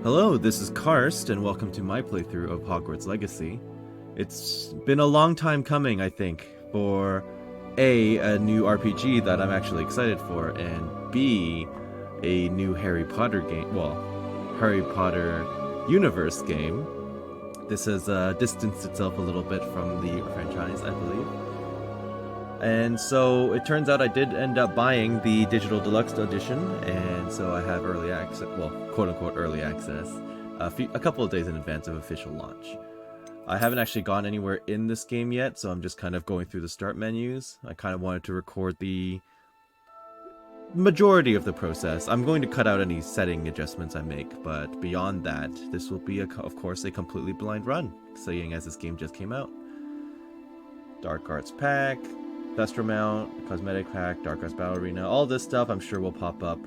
Hello, this is Karst, and welcome to my playthrough of Hogwarts Legacy. It's been a long time coming, I think, for A, new RPG that I'm actually excited for, and B, a new Harry Potter game. Well, Harry Potter universe game. This has distanced itself a little bit from the franchise, I believe. And so it turns out I did end up buying the digital deluxe edition, and so I have early access, well, quote-unquote early access, a couple of days in advance of official launch. I haven't actually gone anywhere in this game yet, so I'm just kind of going through the start menus. I kind of wanted to record the majority of the process. I'm going to cut out any setting adjustments I make, but beyond that, this will be, of course, a completely blind run, seeing as this game just came out. Dark Arts Pack, Thestra Mount, Cosmetic Pack, Dark Arts Battle Arena, all this stuff I'm sure will pop up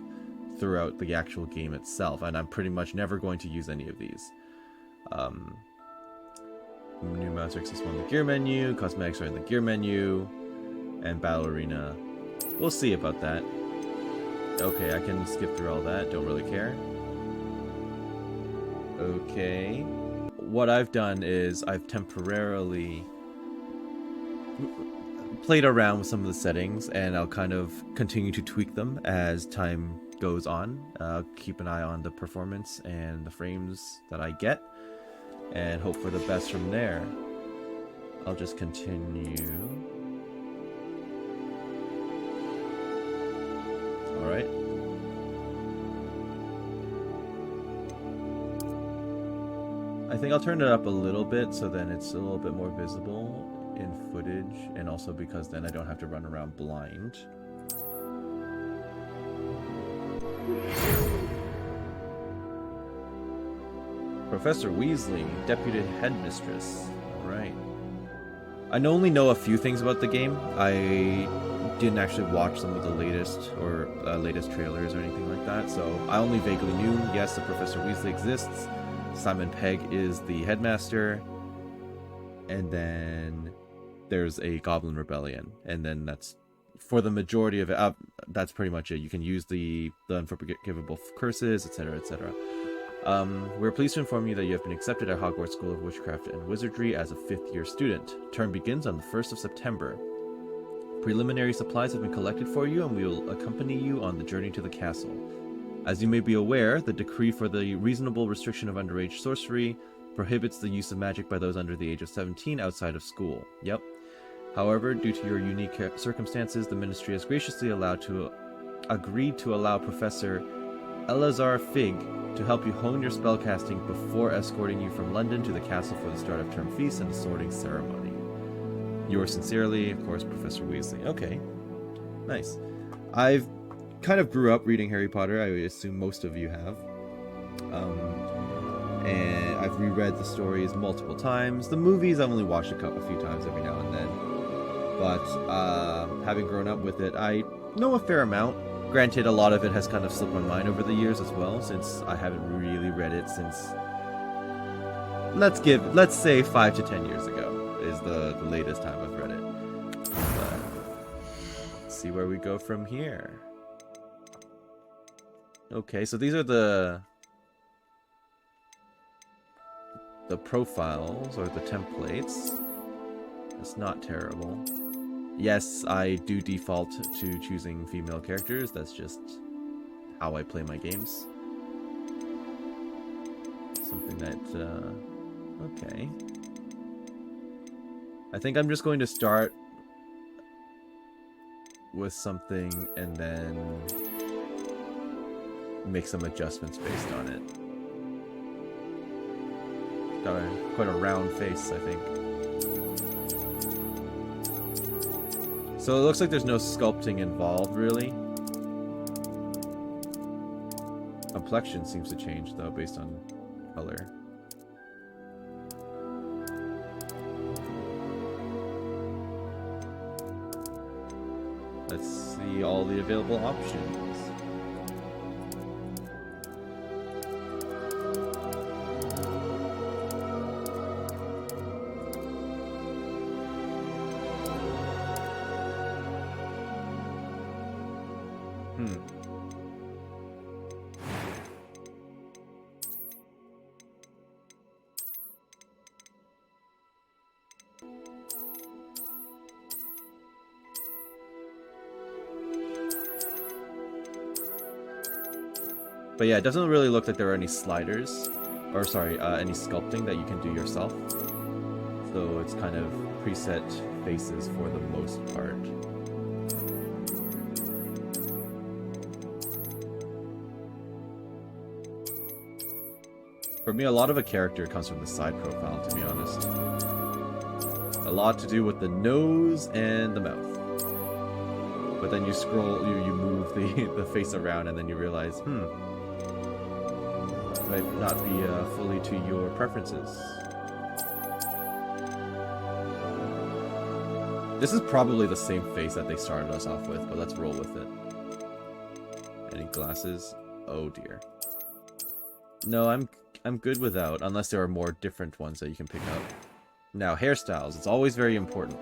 throughout the actual game itself, and I'm pretty much never going to use any of these. New Master Access on the gear menu, Cosmetics are in the gear menu, and Battle Arena. We'll see about that. Okay, I can skip through all that, don't really care. Okay. What I've done is I've temporarily played around with some of the settings, and I'll kind of continue to tweak them as time goes on. Keep an eye on the performance and the frames that I get, and hope for the best from there. I'll just continue. Alright. I think I'll turn it up a little bit so then it's a little bit more visible in footage, and also because then I don't have to run around blind. Professor Weasley, Deputy Headmistress. Alright. I only know a few things about the game. I didn't actually watch some of the latest trailers or anything like that, so I only vaguely knew, yes, the Professor Weasley exists. Simon Pegg is the headmaster, and then there's a Goblin Rebellion, and then that's, for the majority of it, that's pretty much it. You can use the unforgivable curses, etc., etc. We're pleased to inform you that you have been accepted at Hogwarts School of Witchcraft and Wizardry as a 5th-year student. Term begins on the 1st of September. Preliminary supplies have been collected for you, and we will accompany you on the journey to the castle. As you may be aware, the decree for the reasonable restriction of underage sorcery prohibits the use of magic by those under the age of 17 outside of school. Yep. However, due to your unique circumstances, the Ministry has graciously agreed to allow Professor Eleazar Fig to help you hone your spellcasting before escorting you from London to the castle for the start of term feast and the sorting ceremony. Yours sincerely, of course, Professor Weasley. Okay. Nice. I've kind of grew up reading Harry Potter. I assume most of you have. And I've reread the stories multiple times. The movies I've only watched a few times every now and then. But having grown up with it, I know a fair amount. Granted, a lot of it has kind of slipped my mind over the years as well, since I haven't really read it since, let's say 5 to 10 years ago is the latest time I've read it. But let's see where we go from here. Okay, so these are the profiles, or the templates. It's not terrible. Yes, I do default to choosing female characters. That's just how I play my games. Something that, okay. I think I'm just going to start with something and then make some adjustments based on it. Got quite a round face, I think. So it looks like there's no sculpting involved, really. Complexion seems to change, though, based on color. Let's see all the available options. But yeah, it doesn't really look like there are any sliders, or sorry, any sculpting that you can do yourself. So it's kind of preset faces for the most part. For me, a lot of a character comes from the side profile, to be honest. A lot to do with the nose and the mouth. But then you scroll, you move the face around, and then you realize, might not be fully to your preferences. This is probably the same face that they started us off with, but let's roll with it. Any glasses? Oh dear. No, I'm good without, unless there are more different ones that you can pick up. Now, hairstyles. It's always very important.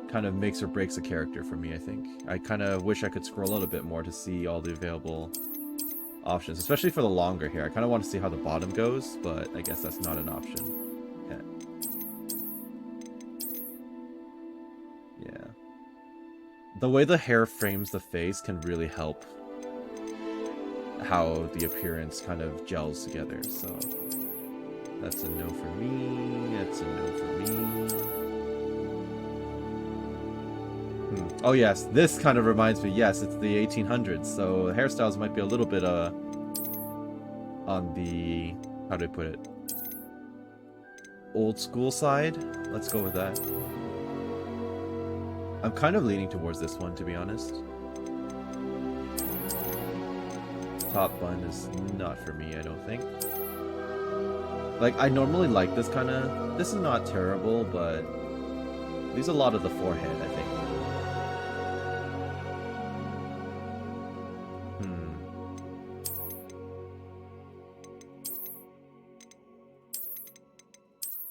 Kind of makes or breaks a character for me, I think. I kind of wish I could scroll out a bit more to see all the available options, especially for the longer hair. I kind of want to see how the bottom goes, but I guess that's not an option. Yeah. The way the hair frames the face can really help how the appearance kind of gels together, so that's a no for me, that's a no for me. Oh yes, this kind of reminds me, yes, it's the 1800s, so hairstyles might be a little bit on the, how do I put it, old school side. Let's go with that. I'm kind of leaning towards this one, to be honest. Top bun is not for me, I don't think. Like, I normally like this kind of... This is not terrible, but... There's a lot of the forehead, I think.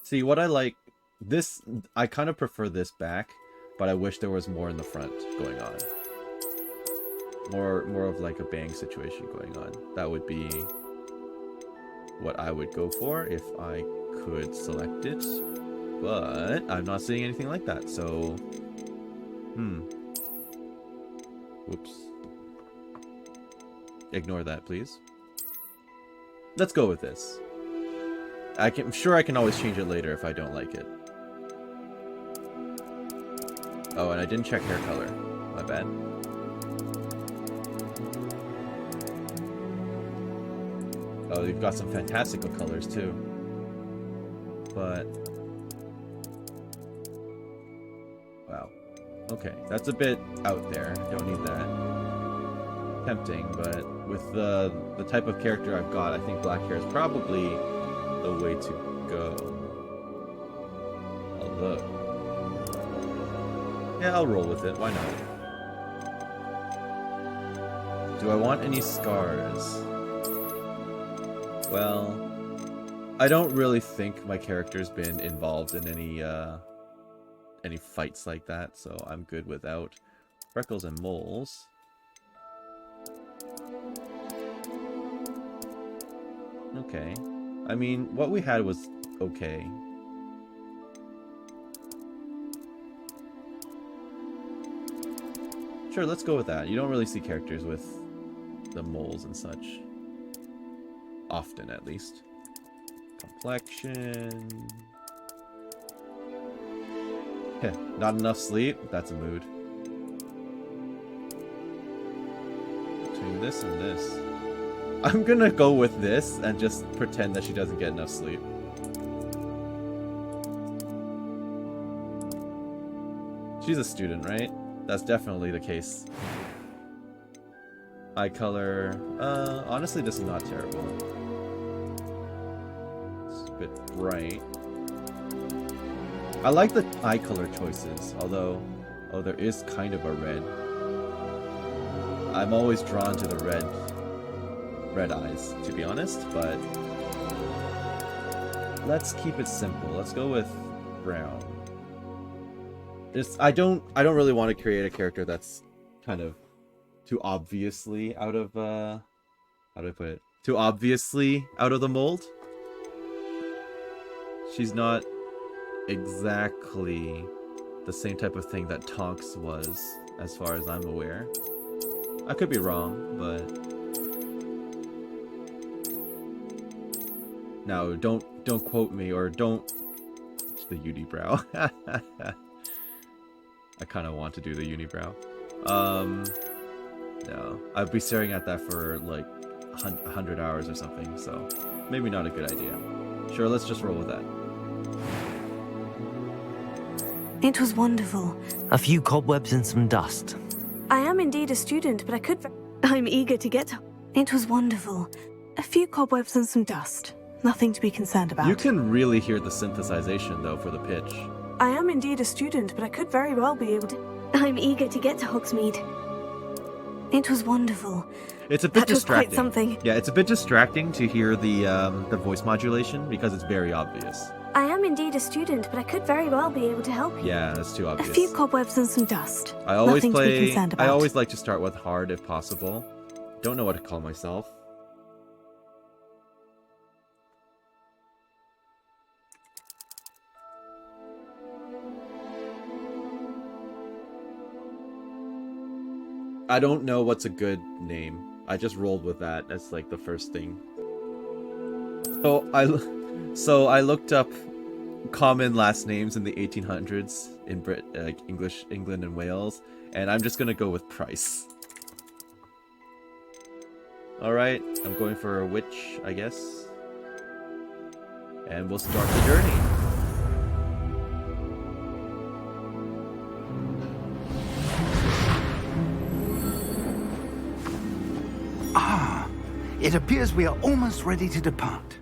See, what I like... This... I kind of prefer this back, but I wish there was more in the front going on. More of like a bang situation going on. That would be what I would go for if I could select it. But I'm not seeing anything like that, so... Whoops. Ignore that, please. Let's go with this. I'm sure I can always change it later if I don't like it. Oh, and I didn't check hair color. My bad. Oh, you've got some fantastical colors too. But... Wow. Okay, that's a bit out there. Don't need that. Tempting, but with the type of character I've got, I think black hair is probably the way to go. Although... Yeah, I'll roll with it. Why not? Do I want any scars? Well, I don't really think my character's been involved in any fights like that, so I'm good without freckles and moles. Okay. I mean, what we had was okay. Sure, let's go with that. You don't really see characters with the moles and such. Often, at least. Complexion. Heh, not enough sleep? That's a mood. Between this and this. I'm gonna go with this and just pretend that she doesn't get enough sleep. She's a student, right? That's definitely the case. Eye color... honestly, this is not terrible. It's a bit bright. I like the eye color choices, although... Oh, there is kind of a red. I'm always drawn to the red eyes, to be honest, but... Let's keep it simple. Let's go with brown. I don't really want to create a character that's kind of too obviously out of how do I put it? Too obviously out of the mold. She's not exactly the same type of thing that Tonks was, as far as I'm aware. I could be wrong, but no, don't quote me or don't. It's the unibrow. I kind of want to do the unibrow. No, I'd be staring at that for like 100 hours or something, so maybe not a good idea. Sure, let's just roll with that. It was wonderful. A few cobwebs and some dust. I am indeed a student, but I could... I'm eager to get... It was wonderful. A few cobwebs and some dust. Nothing to be concerned about. You can really hear the synthesization, though, for the pitch. I am indeed a student, but I could very well be able to... I'm eager to get to Hogsmeade. It was wonderful. It's a bit distracting. Was quite something. Yeah, it's a bit distracting to hear the voice modulation because it's very obvious. I am indeed a student, but I could very well be able to help you. Yeah, that's too obvious. A few cobwebs and some dust. I always Nothing to be concerned about. I always like to start with hard if possible. Don't know what to call myself. I don't know what's a good name. I just rolled with that as like the first thing. So I looked up common last names in the 1800s in England and Wales, and I'm just gonna go with Price. All right, I'm going for a witch, I guess, and we'll start the journey. It appears we are almost ready to depart.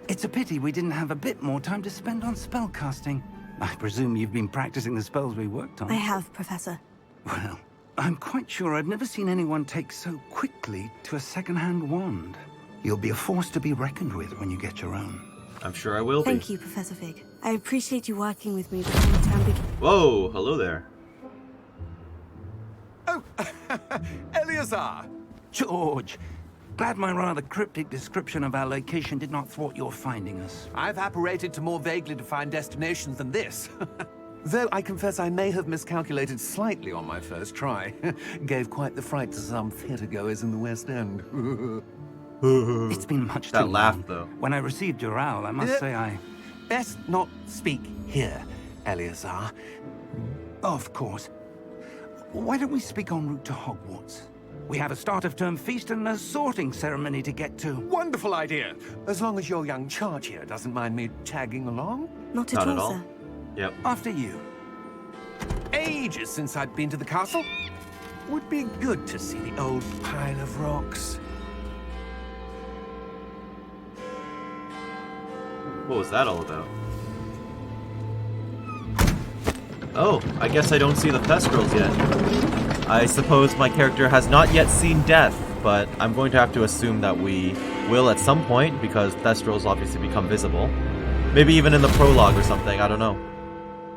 It's a pity we didn't have a bit more time to spend on spellcasting. I presume you've been practicing the spells we worked on. I have, Professor. Well, I'm quite sure I've never seen anyone take so quickly to a second-hand wand. You'll be a force to be reckoned with when you get your own. I'm sure I will be. Thank you, Professor Fig. I appreciate you working with me before the term begins. Whoa, hello there. Oh, Eleazar! George, glad my rather cryptic description of our location did not thwart your finding us. I've apparated to more vaguely defined destinations than this. Though I confess I may have miscalculated slightly on my first try. Gave quite the fright to some theatre-goers in the West End. It's been much too That laugh, long. though. When I received your owl, I must say I... Best not speak here, Eleazar. Of course. Why don't we speak en route to Hogwarts? We have a start-of-term feast and a sorting ceremony to get to. Wonderful idea! As long as your young charge here doesn't mind me tagging along. Not Not at at all, all. sir. Yep. After you. Ages since I'd been to the castle. Would be good to see the old pile of rocks. What was that all about? Oh, I guess I don't see the Thestrals yet. I suppose my character has not yet seen death, but I'm going to have to assume that we will at some point, because Thestrals obviously become visible. Maybe even in the prologue or something, I don't know.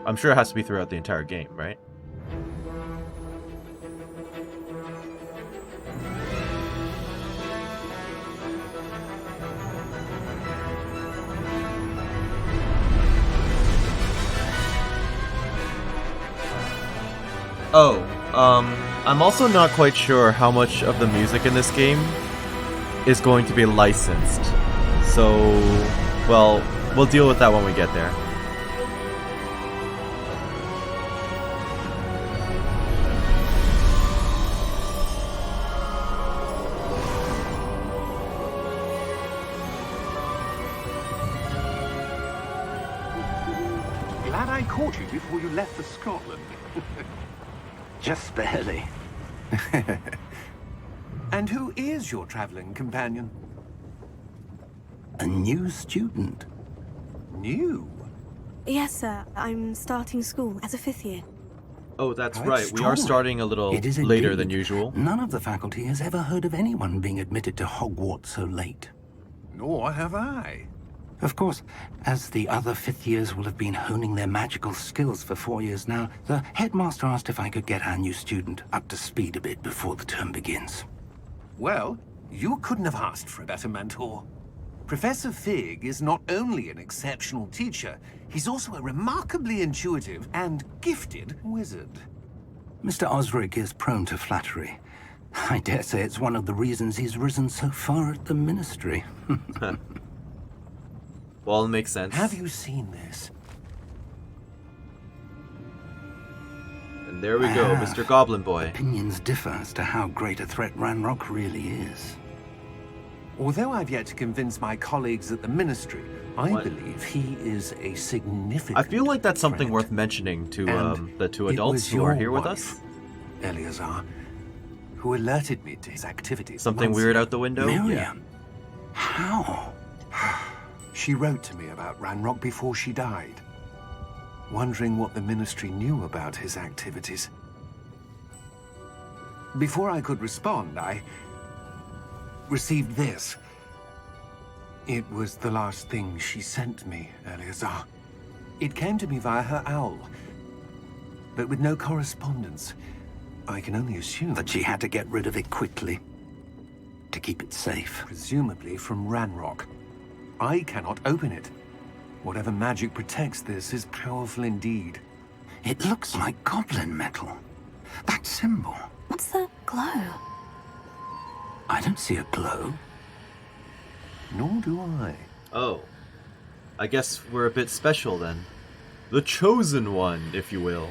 I'm sure it has to be throughout the entire game, right? Oh, I'm also not quite sure how much of the music in this game is going to be licensed. So, well, we'll deal with that when we get there. Glad I caught you before you left for Scotland. Just barely. And who is your traveling companion? A new student. New? Yes, sir. I'm starting school as a 5th year. Oh, that's How right. We are extraordinary. starting a little It is later indeed. than usual. None of the faculty has ever heard of anyone being admitted to Hogwarts so late. Nor have I. Of course, as the other 5th years will have been honing their magical skills for 4 years now, the headmaster asked if I could get our new student up to speed a bit before the term begins. Well, you couldn't have asked for a better mentor. Professor Fig is not only an exceptional teacher, he's also a remarkably intuitive and gifted wizard. Mr. Osric is prone to flattery. I dare say it's one of the reasons he's risen so far at the Ministry. Well, it makes sense. Have you seen this? And there we go, Mr. Goblin Boy. Opinions differ as to how great a threat Ranrock really is. Although I've yet to convince my colleagues at the Ministry, I believe he is a significant I feel like that's something threat. worth mentioning to And the two it adults was who are your here with wife, us. Eleazar, who alerted me to his activities. Something months weird ago. out the window? Miriam? How? She wrote to me about Ranrock before she died, wondering what the Ministry knew about his activities. Before I could respond, I received this. It was the last thing she sent me, Eleazar. It came to me via her owl, but with no correspondence. I can only assume That she had to get rid of it quickly to keep it safe. presumably from Ranrock. I cannot open it. Whatever magic protects this is powerful indeed. It looks like goblin metal. That symbol. What's that glow? I don't see a glow. Nor do I. Oh. I guess we're a bit special then. The chosen one, if you will.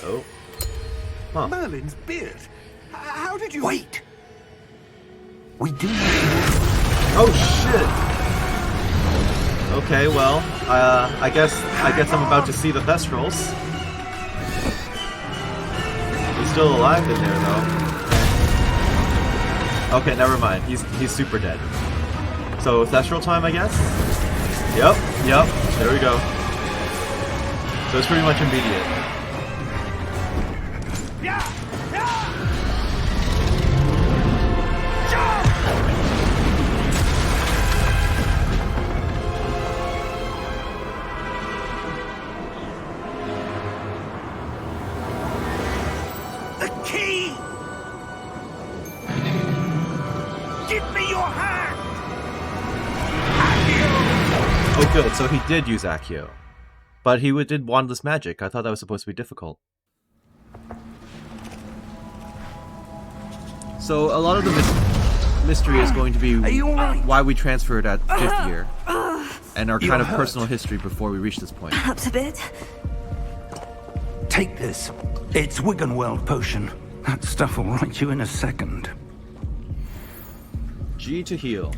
Oh. Huh. Merlin's beard. How did you... Wait! We do. Oh shit! Okay, well, I guess I'm about to see the Thestrals. He's still alive in there though. Okay, never mind. He's super dead. So Thestral time, I guess? Yep, there we go. So it's pretty much immediate. The key! Give me your hand! Oh good, so he did use Accio. But he did wandless magic. I thought that was supposed to be difficult. So a lot of the mystery is going to be Are you alright? why we transferred at 5th year. And our You're kind of hurt. personal history before we reach this point. Perhaps a bit. Take this. It's Wiggenweld potion. That stuff will right you in a second. G to heal.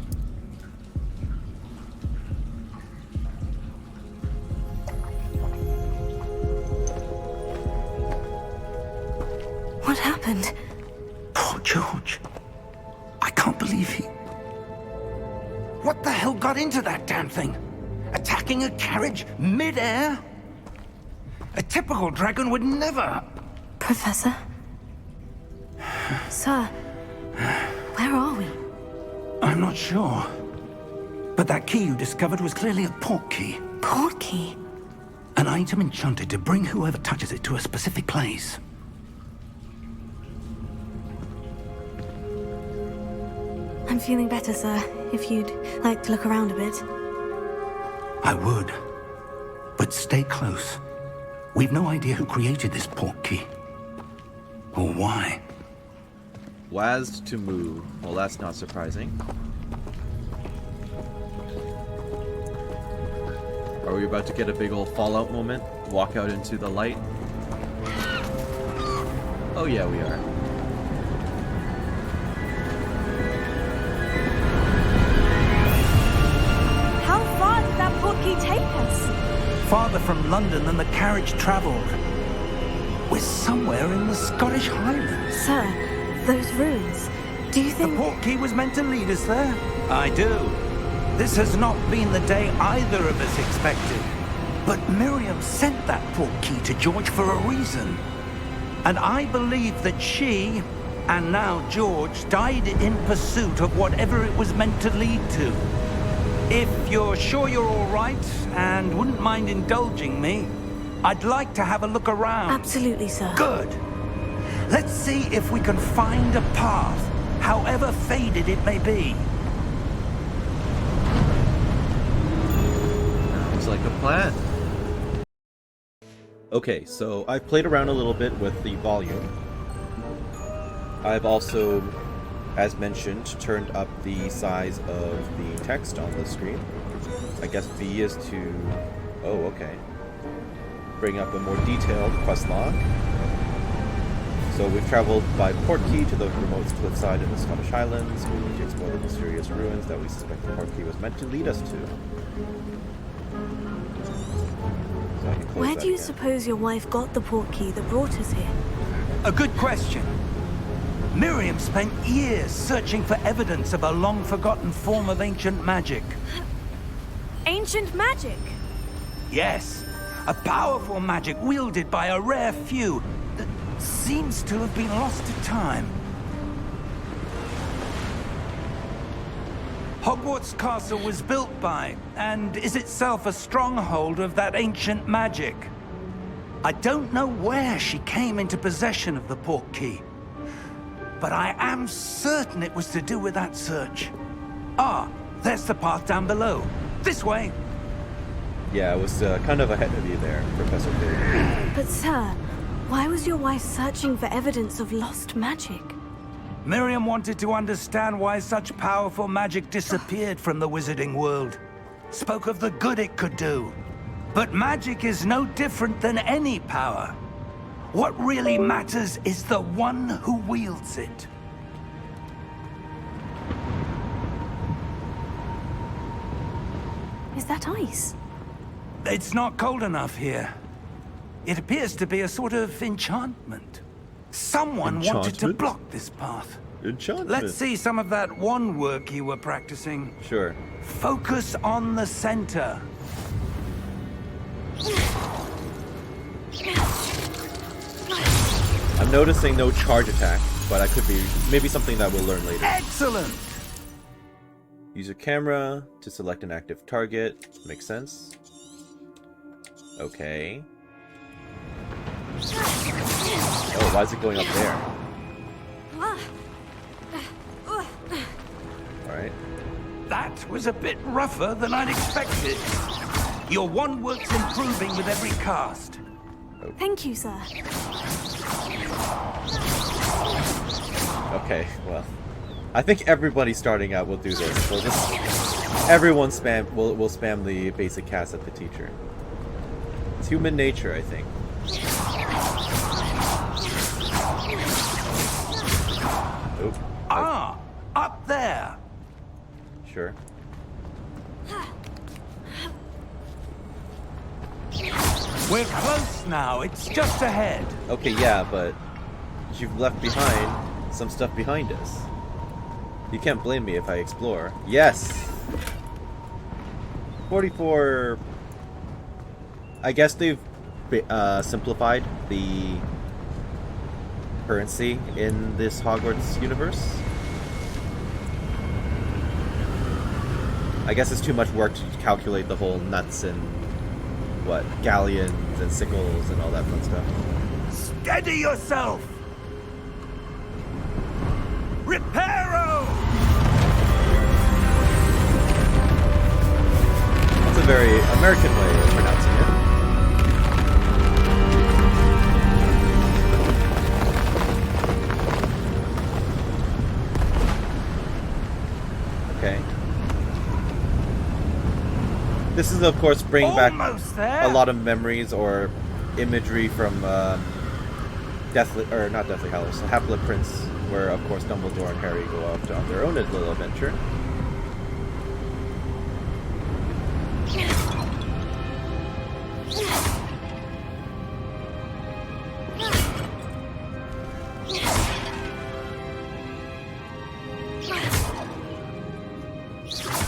What happened? Poor George. I can't believe he... What the hell got into that damn thing? Attacking a carriage mid-air? A typical dragon would never... Professor? Sir, where are we? I'm not sure. But that key you discovered was clearly a port key. Port key? An item enchanted to bring whoever touches it to a specific place. I'm feeling better, sir. If you'd like to look around a bit. I would. But stay close. We've no idea who created this port key. Or why. WASD to move. Well, that's not surprising. Are we about to get a big old Fallout moment? Walk out into the light? Oh yeah, we are. How far did that port key take us? Farther from London than the carriage travelled. We're somewhere in the Scottish Highlands. Sir, those ruins. Do you The think... port key was meant to lead us there? I do. This has not been the day either of us expected. But Miriam sent that port key to George for a reason. And I believe that she, and now George, died in pursuit of whatever it was meant to lead to. If you're sure you're all right, and wouldn't mind indulging me, I'd like to have a look around. Absolutely, sir. Good. Let's see if we can find a path, however faded it may be. Sounds like a plan. Okay, so I've played around a little bit with the volume. I've also, as mentioned, turned up the size of the text on the screen. I guess B is to... Oh, okay. Bring up a more detailed quest log. So we've traveled by Portkey to the remote cliffside in the Scottish Highlands. We need to explore the mysterious ruins that we suspect the Portkey was meant to lead us to. So I can close Where that do you again. suppose your wife got the portkey that brought us here? A good question. Miriam spent years searching for evidence of a long-forgotten form of ancient magic. Ancient magic? Yes, a powerful magic wielded by a rare few that seems to have been lost to time. Hogwarts Castle was built by, and is itself a stronghold of that ancient magic. I don't know where she came into possession of the portkey, but I am certain it was to do with that search. Ah, there's the path down below. This way. Yeah, I was kind of ahead of you there, Professor Pig. But sir, why was your wife searching for evidence of lost magic? Miriam wanted to understand why such powerful magic disappeared from the wizarding world. Spoke of the good it could do. But magic is no different than any power. What really matters is the one who wields it. Is that ice? It's not cold enough here. It appears to be a sort of enchantment. Someone wanted to Enchantment? block this path. Enchantment. Let's see some of that wand work you were practicing. Sure. Focus on the center. I'm noticing no charge attack, but I could be maybe something that we'll learn later. Excellent! Use your camera to select an active target. Makes sense. Okay. Oh, why is it going up there? Alright. That was a bit rougher than I'd expected. Your wand work's improving with every cast. Thank you, sir. Okay, well. I think everybody starting out will do this. We'll just... Everyone will spam the basic cast at the teacher. It's human nature, I think. Oop. Ah, up there. Sure. We're close now. It's just ahead. Okay, yeah, but you've left behind some stuff behind us. You can't blame me if I explore. Yes! 44... I guess they've simplified the currency in this Hogwarts universe. I guess it's too much work to calculate the whole nuts and what, galleons and sickles and all that fun stuff. Steady yourself. Reparo! That's a very American way of pronouncing it. Okay. This is, of course, bringing back Almost there. a lot of memories or imagery from Deathly, or not Deathly Hallows, Half-Blood Prince, where, of course, Dumbledore and Harry go off on their own little adventure.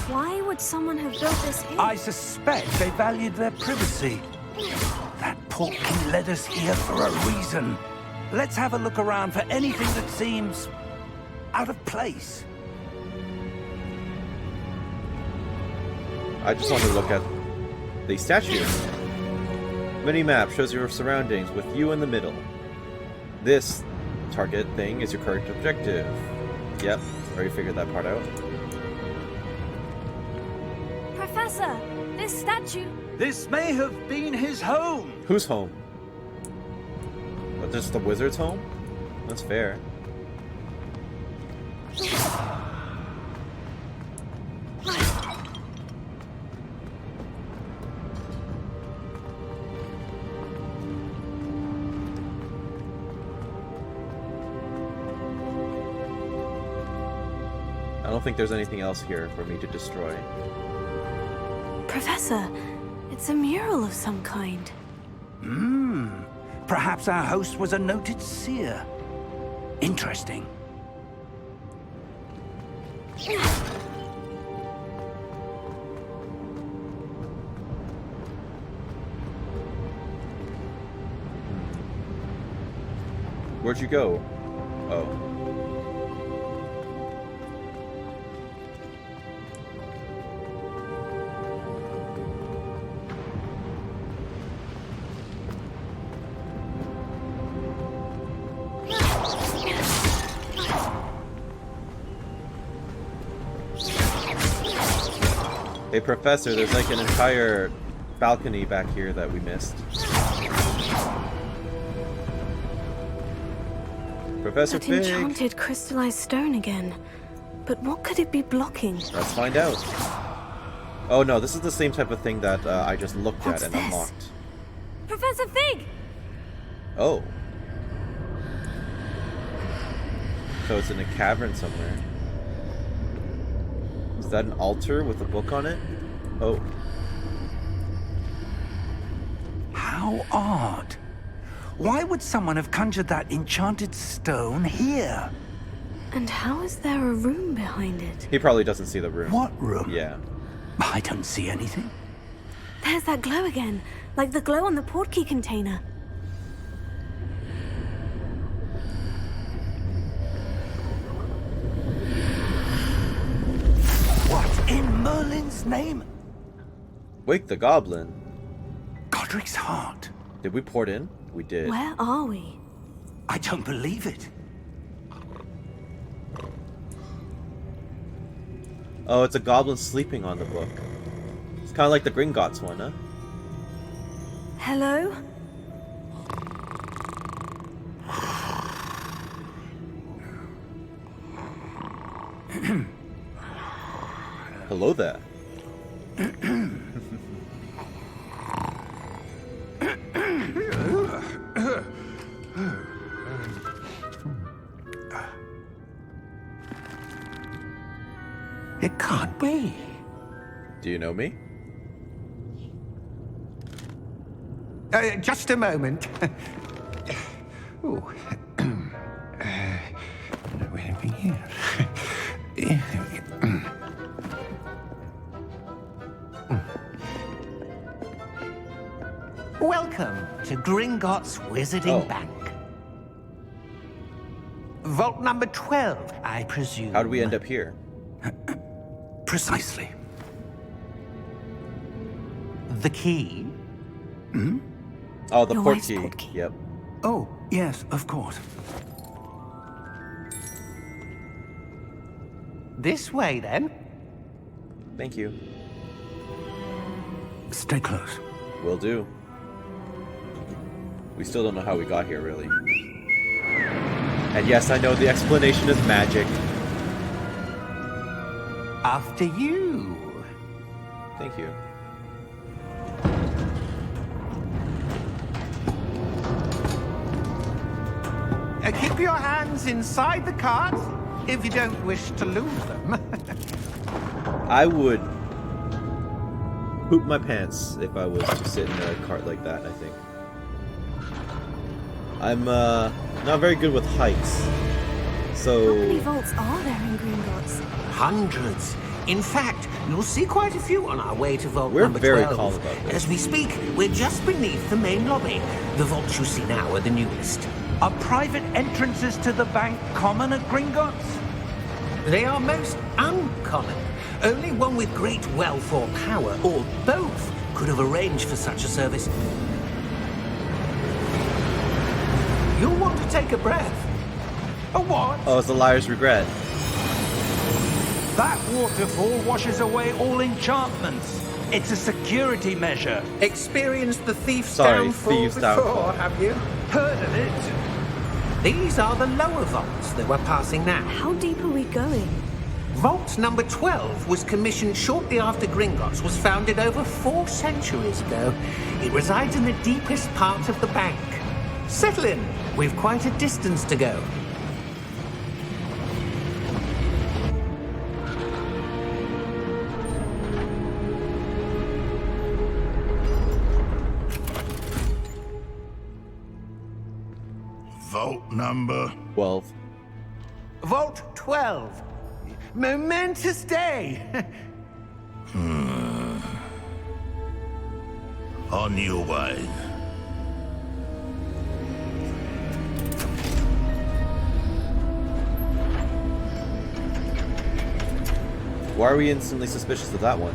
Why would someone have built this here? I suspect they valued their privacy. That portkey led us here for a reason. Let's have a look around for anything that seems out of place. I just want to look at the statue. Mini-map shows your surroundings with you in the middle. This target thing is your current objective. Yep, already figured that part out. Professor, this statue... This may have been his home. Who's home? Just the wizard's home? That's fair. I don't think there's anything else here for me to destroy. Professor, it's a mural of some kind. Perhaps our host was a noted seer. Interesting. Where'd you go? Oh. Hey, Professor, there's like an entire balcony back here that we missed. Professor That Fig! enchanted crystallized stone again. But what could it be blocking? Let's find out. Oh no, this is the same type of thing that I just looked What's at and this? unlocked. Professor Fig! Oh. So it's in a cavern somewhere. Is that an altar with a book on it? Oh. How odd. Why would someone have conjured that enchanted stone here? And how is there a room behind it? He probably doesn't see the room. What room? Yeah. I don't see anything. There's that glow again, like the glow on the portkey container. What in Merlin's name? Wake the goblin. Godric's heart. Did we port in? We did. Where are we? I don't believe it. Oh, it's a goblin sleeping on the book. It's kind of like the Gringotts one, huh? Hello? Hello there. It can't be. Do you know me? Just a moment. Ooh. Wait a minute here. Welcome to Gringotts Wizarding Oh. Bank. Vault number 12, I presume. How did we end up here? Precisely. The key? Oh, the Your port wife's key. port key. Yep. Oh, yes, of course. This way, then. Thank you. Stay close. Will do. We still don't know how we got here, really. And yes, I know the explanation is magic. After you. Thank you. Keep your hands inside the cart if you don't wish to lose them. I would poop my pants if I was to sit in a cart like that, I think. I'm not very good with heights. How many So vaults are there in Gringotts? Hundreds. In fact, you'll see quite a few on our way to vault We're number very 12. calm about this. As we speak, we're just beneath the main lobby. The vaults you see now are the newest. Are private entrances to the bank common at Gringotts? They are most uncommon. Only one with great wealth or power, or both, could have arranged for such a service. You'll want to take a breath. A what? oh, it's the liar's regret. That waterfall washes away all enchantments. It's a security measure. Experienced the thief's Sorry, downfall thieves' before, downfall. have you? Heard of it? These are the lower vaults that we're passing now. How deep are we going? Vault number 12 was commissioned shortly after Gringotts was founded over 4 centuries ago. It resides in the deepest part of the bank. Settle in. We've quite a distance to go. Vault number. 12. Vault 12. Momentous day. On your way. Why are we instantly suspicious of that one?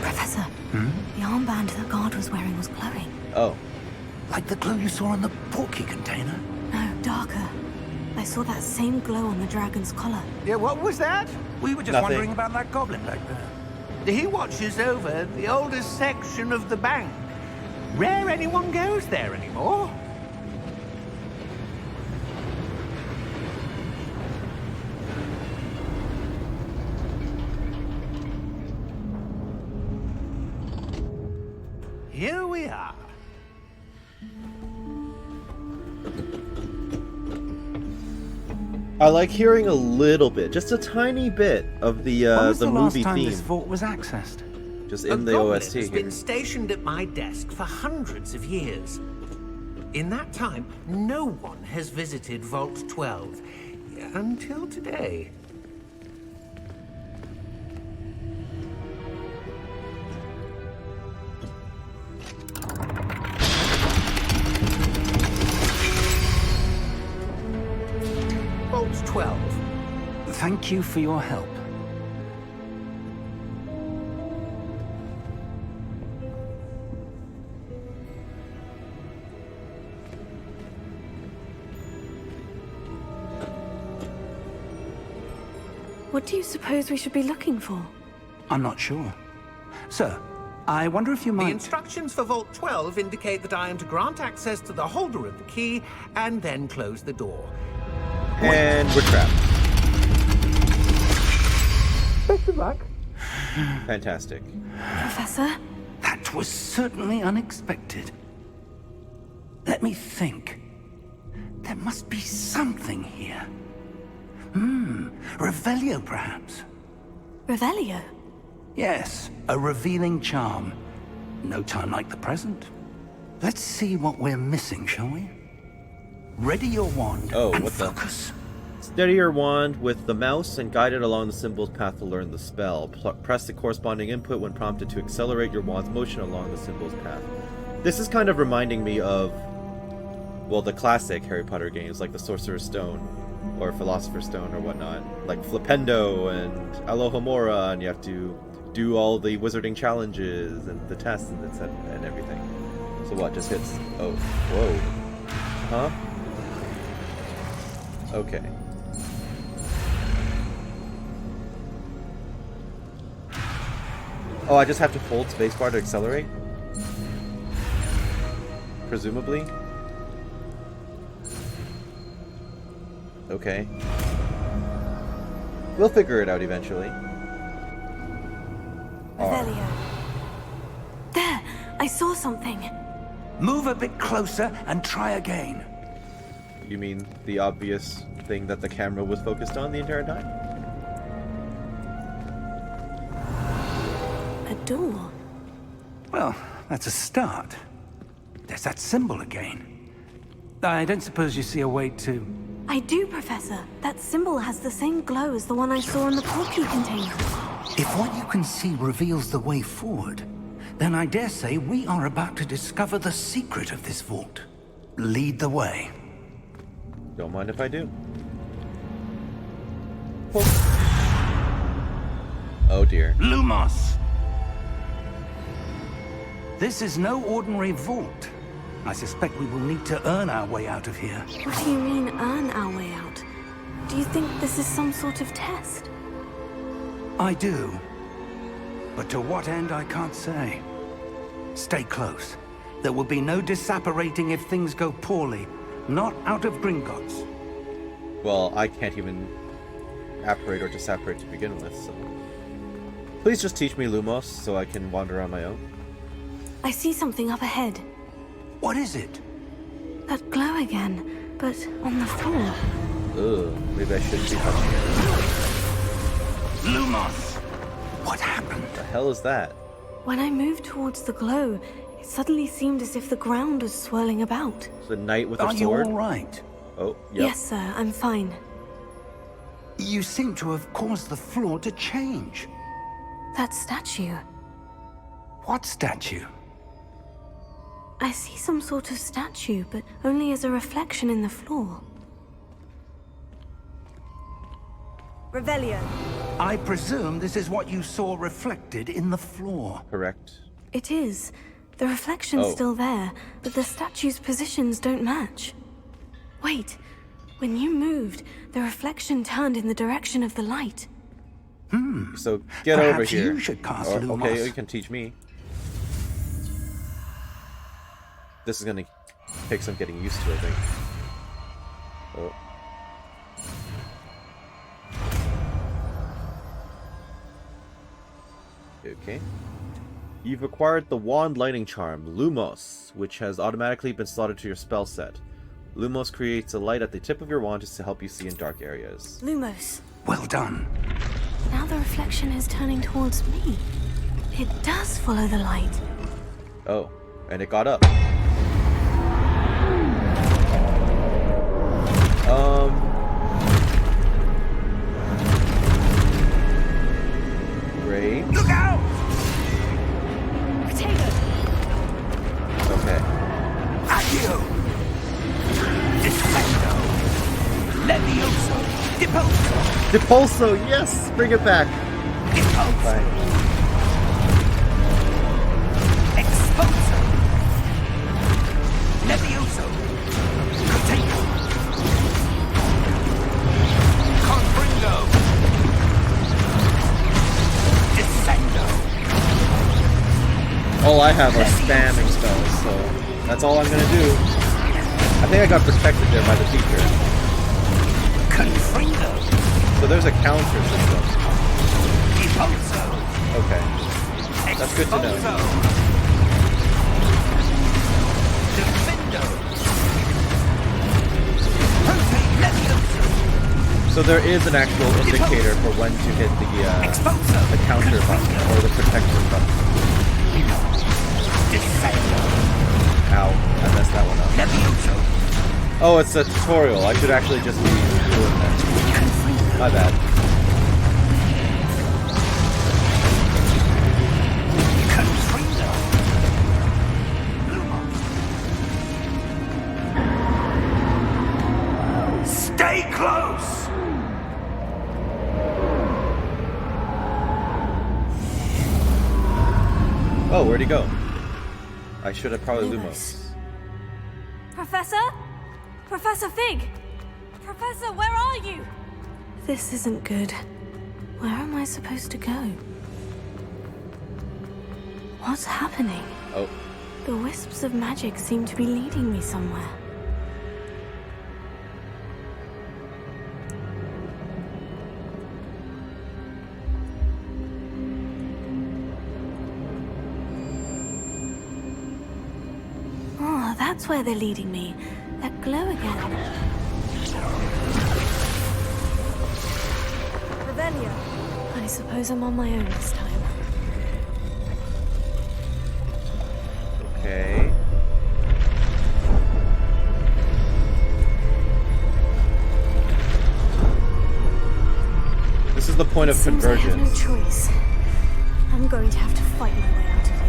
Professor, the armband that guard was wearing was glowing. Oh. Like the glow you saw on the portkey container? No, darker. I saw that same glow on the dragon's collar. Yeah, what was that? We were just Nothing. wondering about that goblin back there. He watches over the oldest section of the bank. Rare anyone goes there anymore. Here we are. I like hearing a little bit, just a tiny bit of the When was the last movie time theme, this vault was accessed? just A in the goblin OST has here. been stationed at my desk for hundreds of years. In that time, no one has visited Vault 12 until today. Vault 12. Thank you for your help. What do you suppose we should be looking for? I'm not sure. Sir, I wonder if you The might... instructions for Vault 12 indicate that I am to grant access to the holder of the key and then close the door. And we're trapped. Best of luck. Fantastic. Professor? That was certainly unexpected. Let me think. There must be something here. Revelio, perhaps? Revelio? Yes, a revealing charm. No time like the present. Let's see what we're missing, shall we? Ready your wand Oh, and what the- focus. Steady your wand with the mouse and guide it along the symbol's path to learn the spell. Press the corresponding input when prompted to accelerate your wand's motion along the symbol's path. This is kind of reminding me of, well, the classic Harry Potter games, like the Sorcerer's Stone, or Philosopher's Stone, or whatnot. Like Flipendo and Alohomora, and you have to do all the wizarding challenges and the tests and everything. So what, just hits... Oh, whoa. Huh? Okay. Oh, I just have to hold spacebar to accelerate? Presumably? Okay. We'll figure it out eventually. Revelio. There! I saw something. Move a bit closer and try again. You mean the obvious thing that the camera was focused on the entire time? A door. Well, that's a start. There's that symbol again. I don't suppose you see a way to... I do, Professor. That symbol has the same glow as the one I saw in the portkey container. If what you can see reveals the way forward, then I dare say we are about to discover the secret of this vault. Lead the way. Don't mind if I do. Oh dear. Lumos! This is no ordinary vault. I suspect we will need to earn our way out of here. What do you mean, earn our way out? Do you think this is some sort of test? I do. But to what end, I can't say. Stay close. There will be no disapparating if things go poorly. Not out of Gringotts. Well, I can't even apparate or disapparate to begin with, so... Please just teach me Lumos so I can wander on my own. I see something up ahead. What is it? That glow again, but on the floor. Ugh, maybe I shouldn't be touching it. Lumos! What happened? What the hell is that? When I moved towards the glow, it suddenly seemed as if the ground was swirling about. The knight with her Are you sword? all right? Oh, yep. Yes, sir, I'm fine. You seem to have caused the floor to change. That statue. What statue? I see some sort of statue, but only as a reflection in the floor. Revelio. I presume this is what you saw reflected in the floor. Correct. It is. The reflection's Oh. still there, but the statue's positions don't match. Wait. When you moved, the reflection turned in the direction of the light. So, get over Perhaps here. you should cast Or- Lumos. Okay, you can teach me. This is gonna take some getting used to, I think. Oh. Okay. You've acquired the Wand Lighting Charm, Lumos, which has automatically been slotted to your spell set. Lumos creates a light at the tip of your wand to help you see in dark areas. Lumos. Well done. Now the reflection is turning towards me. It does follow the light. Oh, and it got up. Great. Look out! Potato! Okay. Accio! Defendo! Levioso! Deposo! Depulso, yes! Bring it back! Deposo! Fine. Exposo! Levioso! Potato! Confringo! Descendo! All I have are spamming spells, so that's all I'm gonna do. I think I got protected there by the teacher. Confringo! So there's a counter system. Deposo! Okay. That's good to know. Exposo! Defendo! Rotate Levioso! So there is an actual indicator for when to hit the counter button or the protection button. Descendo! Ow, I messed that one up. Levioso! Oh, it's a tutorial. I should actually just be doing that. My bad. Confringo! Stay close! Oh, where'd he go? I should have probably Lumos. Professor? Professor Fig! Professor, where are you? This isn't good. Where am I supposed to go? What's happening? Oh, The wisps of magic seem to be leading me somewhere. Oh, that's where they're leading me. That glow again. Revelio. I suppose I'm on my own this time. okay. This is the point of Seems I have no convergence. choice. I'm going to have to fight my way out of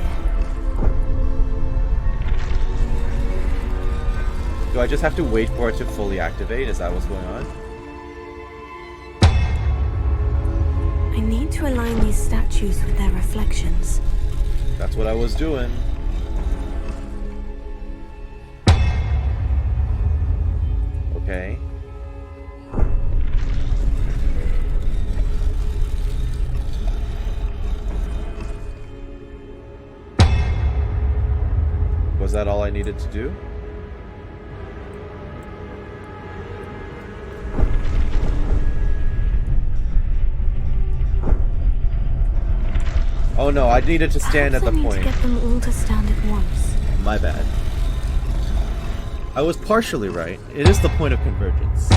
here. Do I just have to wait for it to fully activate? Is that what's going on? I need to align these statues with their reflections. That's what I was doing. Okay. Was that all I needed to do? Oh no, I needed to stand at the Perhaps I point. need to get them all to stand at once. My bad. I was partially right. It is the point of convergence.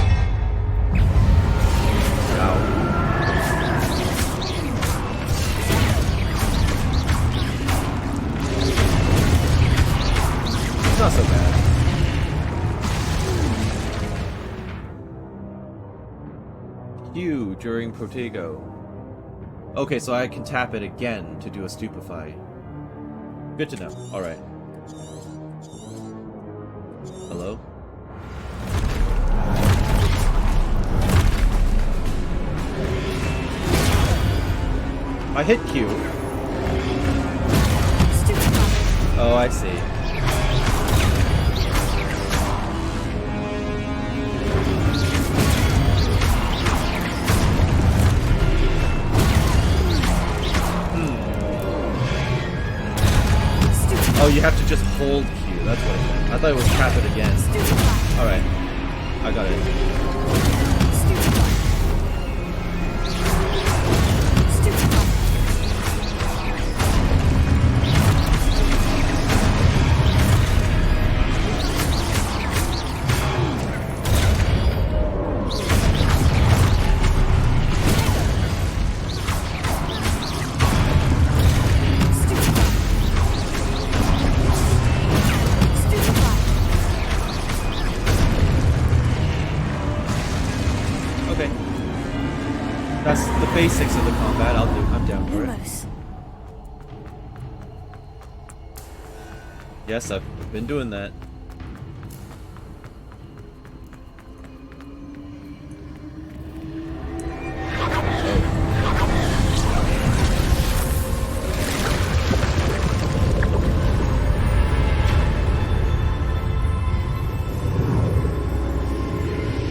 Ow. It's not so bad. Q during Protego. Okay, so I can tap it again to do a stupefy. Good to know. Alright. Hello? I hit Q. Oh, I see. Oh, you have to just hold Q. That's what it meant. I thought it was tap it again. Alright. I got it. Okay. That's the basics of the combat. I'm down for it. Lumos. Yes, I've been doing that.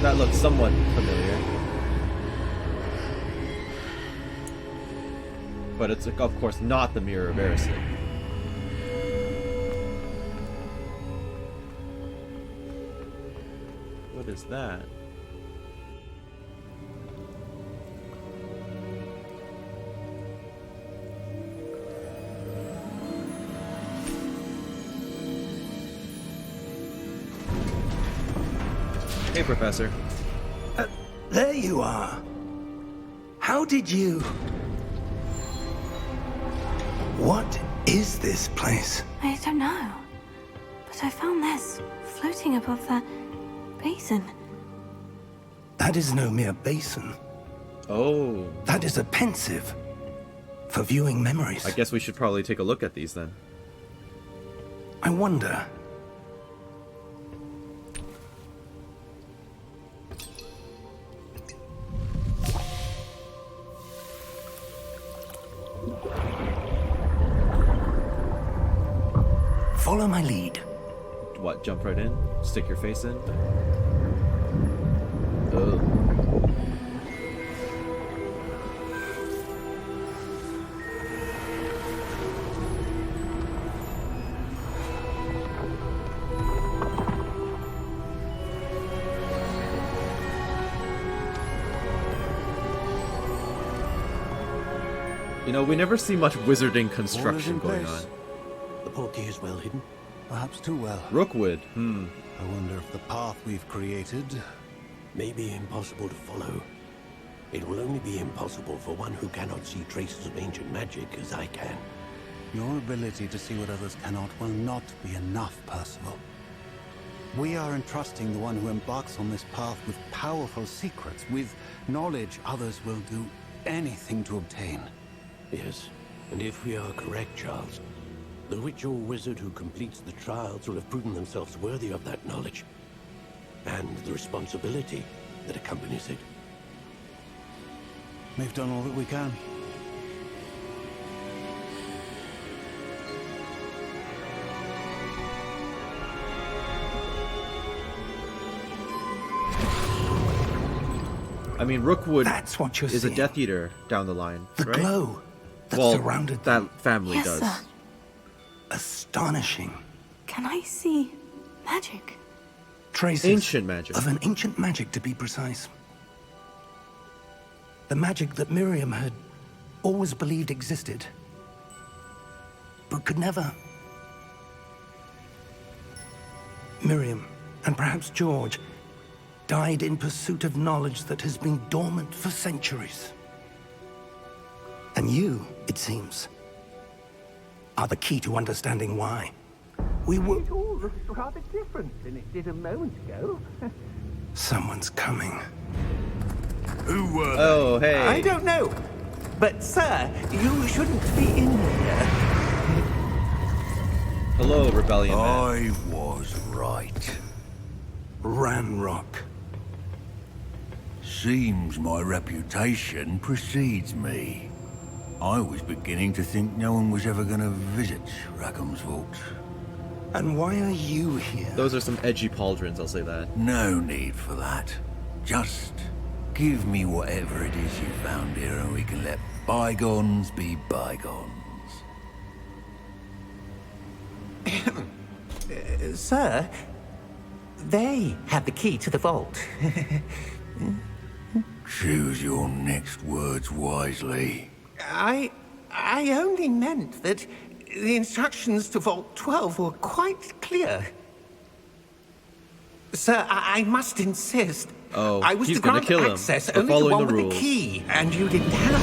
That looks somewhat familiar. But it's, of course, not the Mirror of Erised. What is that? Hey, Professor. There you are. How did you... What is this place? I don't know. But I found this floating above that basin. That is no mere basin. Oh. That is a pensive for viewing memories. I guess we should probably take a look at these then. I wonder... Follow my lead. What, jump right in? Stick your face in? Ugh. You know, we never see much wizarding construction going on. The portkey is well hidden. Perhaps too well. Rookwood. I wonder if the path we've created may be impossible to follow. It will only be impossible for one who cannot see traces of ancient magic as I can. Your ability to see what others cannot will not be enough, Percival. We are entrusting the one who embarks on this path with powerful secrets, with knowledge others will do anything to obtain. Yes, and if we are correct, Charles, the witch or wizard who completes the trials will have proven themselves worthy of that knowledge, and the responsibility that accompanies it. We've done all that we can. I mean, Rookwood That's what you're is a seeing. Death Eater down the line, The right? glow that Well, surrounded that them. family Yes, does. sir. Astonishing. Can I see magic? Traces Ancient magic. of an ancient magic, to be precise. The magic that Miriam had always believed existed, but could never. Miriam, and perhaps George, died in pursuit of knowledge that has been dormant for centuries. And you, it seems, are the key to understanding why. We were... It all looks rather different than it did a moment ago. Someone's coming. Who were Oh, hey. I don't know. But, sir, you shouldn't be in here. Hello, Rebellion Man. I was right. Ranrock. Seems my reputation precedes me. I was beginning to think no one was ever going to visit Rackham's vault. And why are you here? Those are some edgy pauldrons, I'll say that. No need for that. Just give me whatever it is you found here and we can let bygones be bygones. Sir, they had the key to the vault. Choose your next words wisely. I only meant that the instructions to Vault 12 were quite clear. Sir, I must insist. Oh, I was he's to gonna grant kill him access for only to following one the with rules. the key, and you didn't have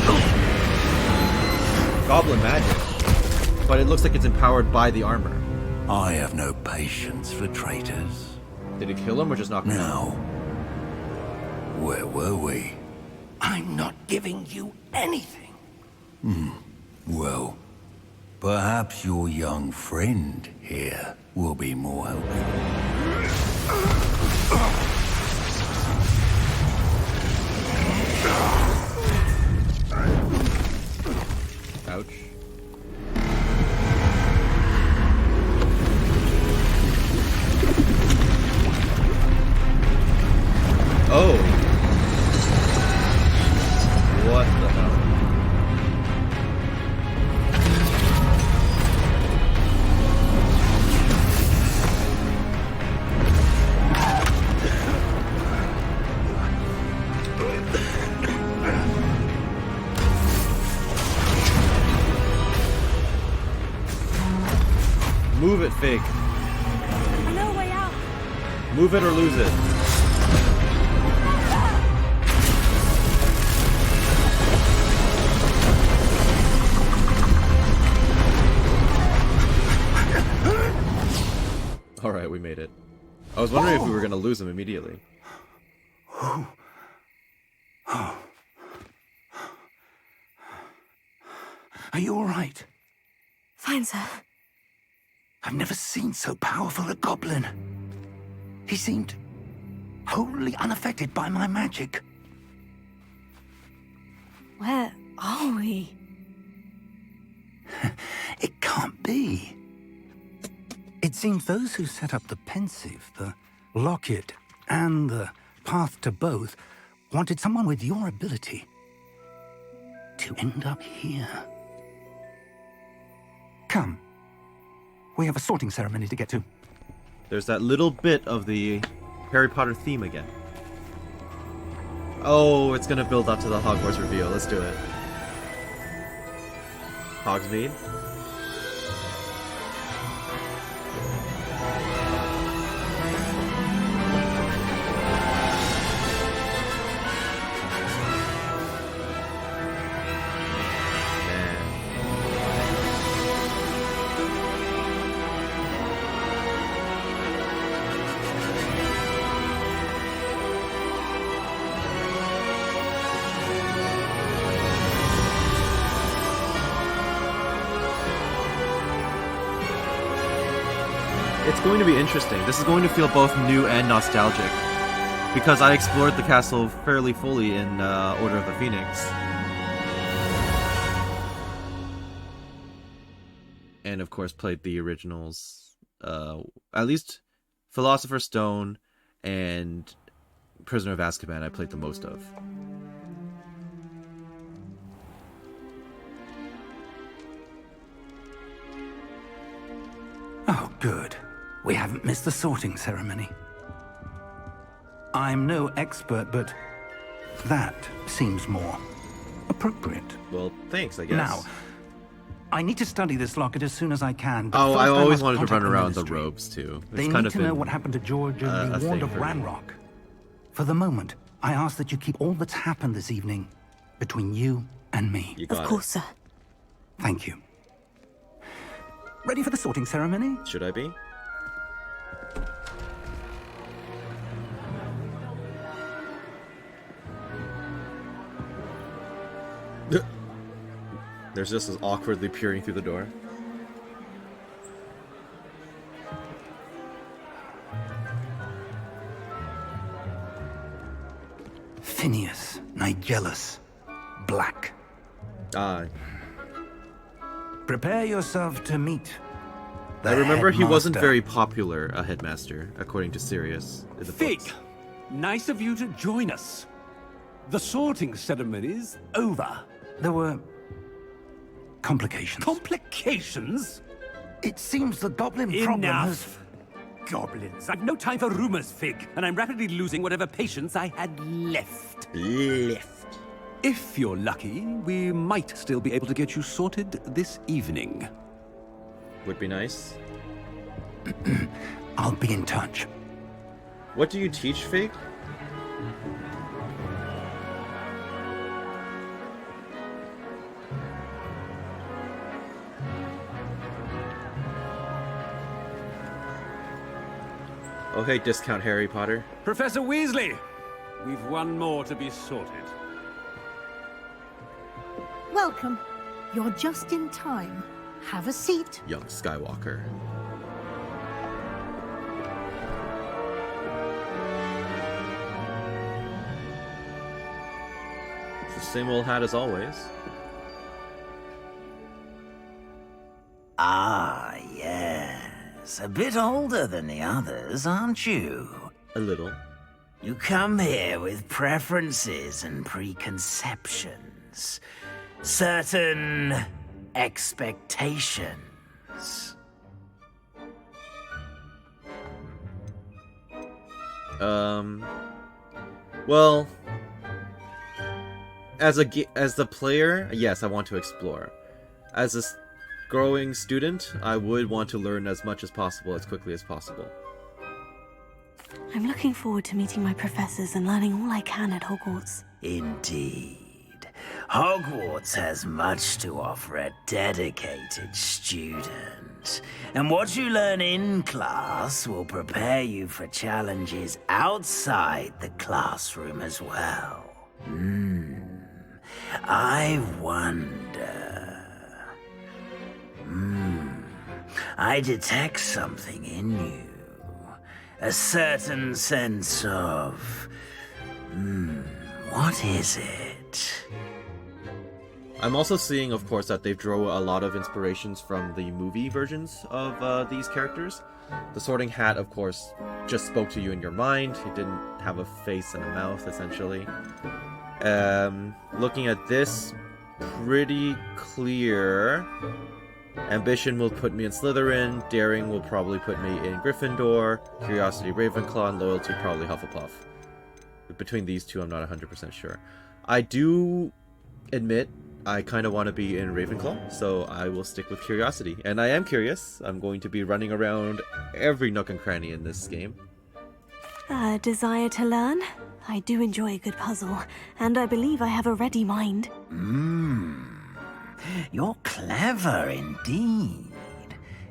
Goblin magic. But it looks like it's empowered by the armor. I have no patience for traitors. Did it kill him or just knock him out? Now, where were we? I'm not giving you anything. Well, perhaps your young friend here will be more helpful. Ouch. Oh. What the hell? Move it, Fig. No way out. Move it or lose it. Alright, we made it. I was wondering if we were going to lose him immediately. Are you all right? Fine, sir. I've never seen so powerful a goblin. He seemed wholly unaffected by my magic. Where are we? It can't be. It seems those who set up the pensive, the locket, and the path to both wanted someone with your ability to end up here. Come. We have a sorting ceremony to get to. There's that little bit of the Harry Potter theme again. Oh, it's gonna build up to the Hogwarts reveal. Let's do it. Hogsmeade. It's going to be interesting. This is going to feel both new and nostalgic, because I explored the castle fairly fully in Order of the Phoenix. And of course played the originals, at least Philosopher's Stone and Prisoner of Azkaban I played the most of. Oh, good. we haven't missed the sorting ceremony. I'm no expert, but that seems more appropriate. Well, thanks, I guess. Now, I need to study this locket as soon as I can. But Oh, first I always must wanted to contact run the around the Ministry. robes, too. It's They kind need of to know been what happened to George and a be warned thing of for me. Ranrock. For the moment, I ask that you keep all that's happened this evening between you and me. You got Of course, sir. Thank you. Ready for the sorting ceremony? it. Should I be? There's just as awkwardly peering through the door. Phineas, Nigellus, Black. Ah, Prepare yourself to meet the I remember he wasn't headmaster. very popular, a headmaster, according to Sirius in the Fig, books. nice of you to join us. The sorting ceremony's over. There were complications. Complications? It seems the goblin problem has... Enough. Goblins. I've no time for rumors, Fig, and I'm rapidly losing whatever patience I had left. If you're lucky, we might still be able to get you sorted this evening. Would be nice. I'll be in touch. What do you teach, Fig? Oh, hey, discount Harry Potter. Professor Weasley, we've one more to be sorted. Welcome. You're just in time. Have a seat. Young Skywalker. It's the same old hat as always. Ah, yes. A bit older than the others, aren't you? A little. You come here with preferences and preconceptions. Certain expectations. Well, as the player, yes, I want to explore. As a growing student, I would want to learn as much as possible as quickly as possible. I'm looking forward to meeting my professors and learning all I can at Hogwarts. Indeed. Hogwarts has much to offer a dedicated student. And what you learn in class will prepare you for challenges outside the classroom as well. I wonder... I detect something in you. A certain sense of... what is it? I'm also seeing, of course, that they've drawn a lot of inspirations from the movie versions of these characters. The Sorting Hat, of course, just spoke to you in your mind. It didn't have a face and a mouth, essentially. Looking at this, pretty clear. Ambition will put me in Slytherin. Daring will probably put me in Gryffindor. Curiosity, Ravenclaw. And loyalty, probably Hufflepuff. Between these two, I'm not 100% sure. I do admit I kind of want to be in Ravenclaw, so I will stick with Curiosity. And I am curious. I'm going to be running around every nook and cranny in this game. A desire to learn? I do enjoy a good puzzle, and I believe I have a ready mind. You're clever indeed.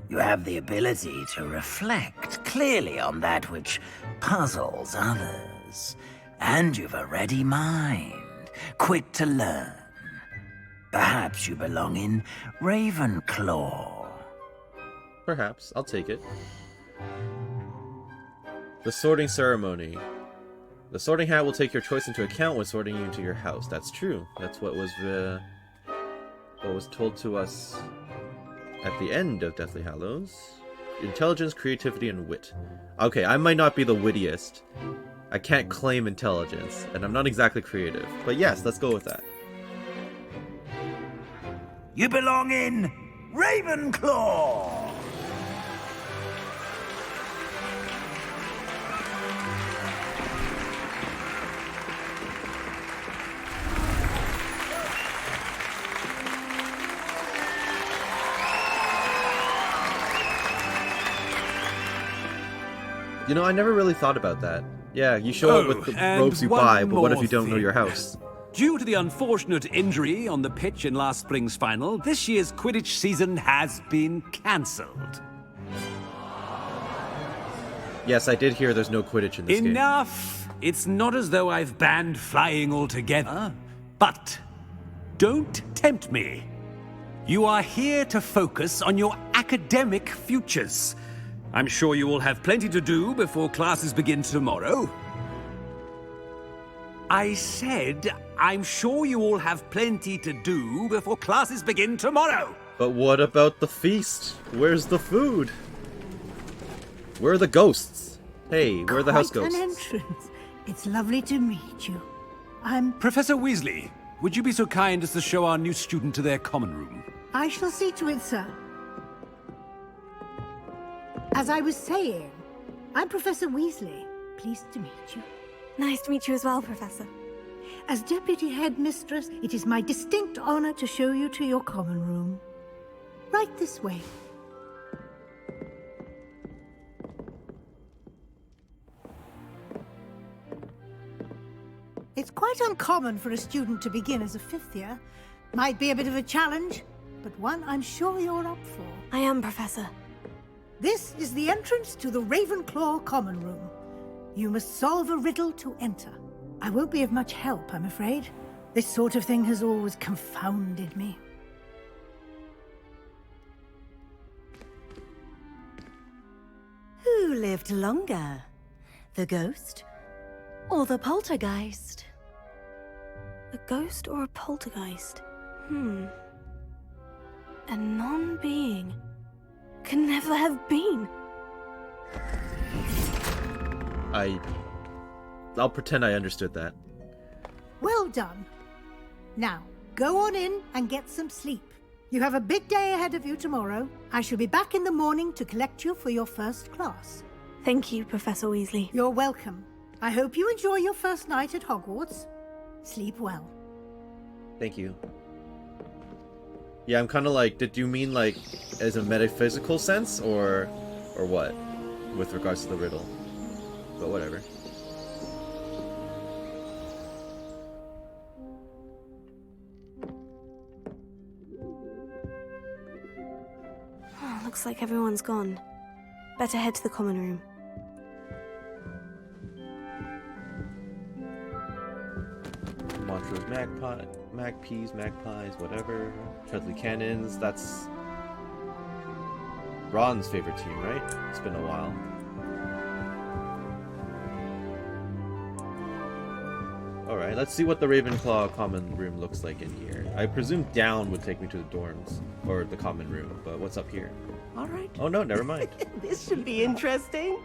You have the ability to reflect clearly on that which puzzles others. And you've a ready mind, quick to learn. Perhaps you belong in Ravenclaw. Perhaps. I'll take it. The sorting ceremony. The Sorting Hat will take your choice into account when sorting you into your house. That's true. That's what was told to us at the end of Deathly Hallows. Intelligence, creativity, and wit. Okay, I might not be the wittiest. I can't claim intelligence, and I'm not exactly creative. But yes, let's go with that. You belong in Ravenclaw! You know, I never really thought about that. Yeah, you show up with the and robes you one buy, but what if more you don't know thing. your house? Due to the unfortunate injury on the pitch in last spring's final, this year's Quidditch season has been cancelled. Yes, I did hear there's no Quidditch in this game. Enough! It's not as though I've banned flying altogether. But don't tempt me. You are here to focus on your academic futures. I'm sure you will have plenty to do before classes begin tomorrow. I said, I'm sure you all have plenty to do before classes begin tomorrow. But what about the feast? Where's the food? Where are the ghosts? Hey, where are the house Quite ghosts? an entrance. It's lovely to meet you. Professor Weasley, would you be so kind as to show our new student to their common room? I shall see to it, sir. As I was saying, I'm Professor Weasley. Pleased to meet you. Nice to meet you as well, Professor. As Deputy Headmistress, it is my distinct honor to show you to your common room. Right this way. It's quite uncommon for a student to begin as a fifth year. Might be a bit of a challenge, but one I'm sure you're up for. I am, Professor. This is the entrance to the Ravenclaw common room. You must solve a riddle to enter. I won't be of much help, I'm afraid. This sort of thing has always confounded me. Who lived longer? The ghost or the poltergeist? A ghost or a poltergeist? A non-being can never have been. I'll pretend I understood that. Well done. Now, go on in and get some sleep. You have a big day ahead of you tomorrow. I shall be back in the morning to collect you for your first class. Thank you, Professor Weasley. You're welcome. I hope you enjoy your first night at Hogwarts. Sleep well. Thank you. Yeah, I'm kind of like, did you mean like as a metaphysical sense or what with regards to the riddle? But whatever. Oh, looks like everyone's gone. Better head to the common room. Montrose magpies, whatever. Chudley Cannons, that's Ron's favorite team, right? It's been a while. Alright, let's see what the Ravenclaw common room looks like in here. I presume down would take me to the dorms, or the common room, but what's up here? Alright. Oh no, never mind. This should be interesting.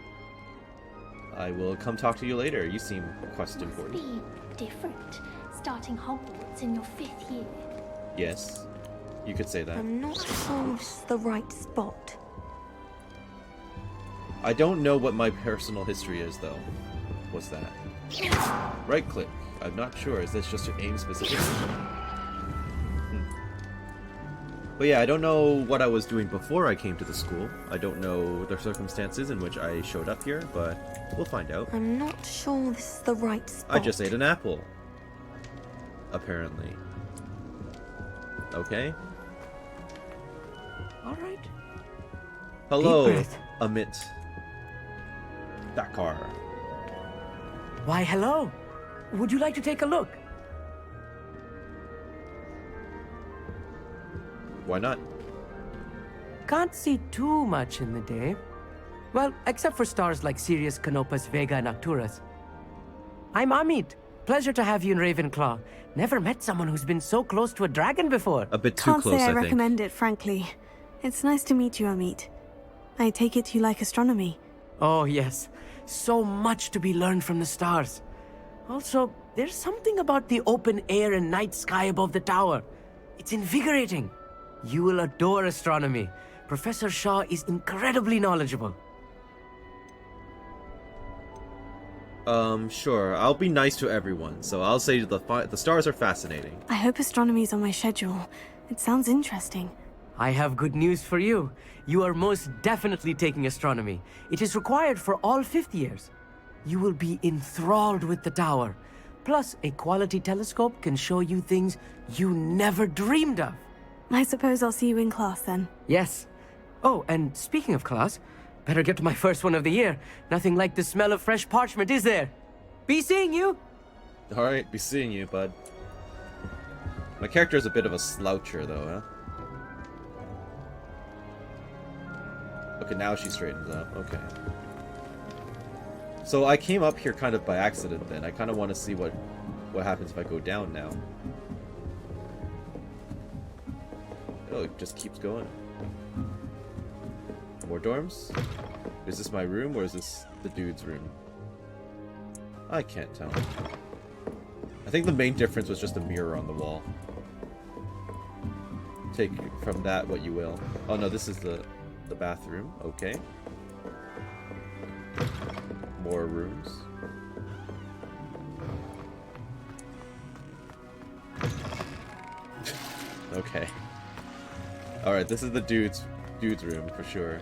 I will come talk to you later. You seem quite important. Be different, starting Hogwarts in your 5th year. Yes, you could say that. I'm not sure this is the right spot. I don't know what my personal history is, though. What's that? Right click. I'm not sure. Is this just to aim specifically? But yeah, I don't know what I was doing before I came to the school. I don't know the circumstances in which I showed up here, but we'll find out. I'm not sure this is the right spot. I just ate an apple. Apparently. Okay. Alright. Hello, Deep breath. Amit. Dakar. Why, hello. Would you like to take a look? Why not? Can't see too much in the day. Well, except for stars like Sirius, Canopus, Vega, and Arcturus. I'm Amit. Pleasure to have you in Ravenclaw. Never met someone who's been so close to a dragon before. A bit too Can't close, say I I think. recommend it, frankly. It's nice to meet you, Amit. I take it you like astronomy. Oh, yes. So much to be learned from the stars. Also, there's something about the open air and night sky above the tower. It's invigorating. You will adore astronomy. Professor Shaw is incredibly knowledgeable. Sure. I'll be nice to everyone, so I'll say the stars are fascinating. I hope astronomy's on my schedule. It sounds interesting. I have good news for you. You are most definitely taking astronomy. It is required for all 5th years. You will be enthralled with the tower. Plus, a quality telescope can show you things you never dreamed of. I suppose I'll see you in class then. Yes. Oh, and speaking of class, better get to my first one of the year. Nothing like the smell of fresh parchment, is there? Be seeing you! Alright, be seeing you, bud. My character is a bit of a sloucher, though, huh? Okay, now she straightens up. Okay. So I came up here kind of by accident then. I kind of want to see what happens if I go down now. Oh, it just keeps going. More dorms? Is this my room or is this the dude's room? I can't tell. I think the main difference was just a mirror on the wall. Take from that what you will. Oh no, this is the bathroom. Okay. More rooms. Okay. Alright, this is the dude's room for sure.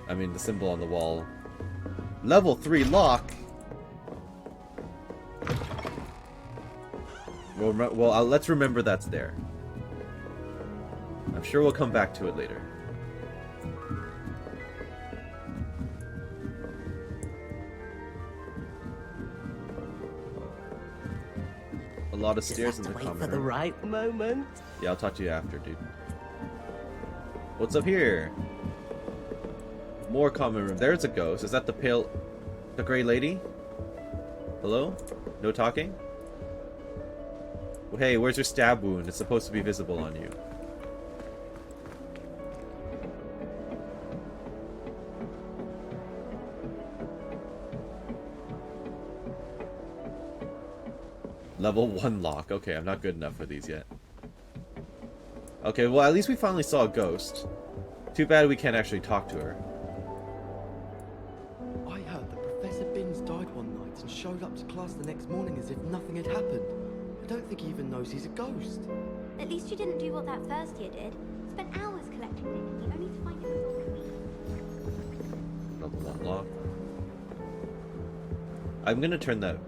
I mean, the symbol on the wall. Level 3 lock? Well, let's remember that's there. I'm sure we'll come back to it later. A lot of stairs in the common room. For the right moment. Yeah, I'll talk to you after, dude. What's up here? More common room. There's a ghost. Is that the gray lady? Hello? No talking? Well, hey, where's your stab wound? It's supposed to be visible on you. Level 1 lock. Okay, I'm not good enough for these yet. Okay, well, at least we finally saw a ghost. Too bad we can't actually talk to her. I heard that Professor Binns died one night and showed up to class the next morning as if nothing had happened. I don't think he even knows he's a ghost. At least you didn't do what that first year did. Spent hours collecting Dignity only to find it was all Level 1 lock. I'm gonna turn that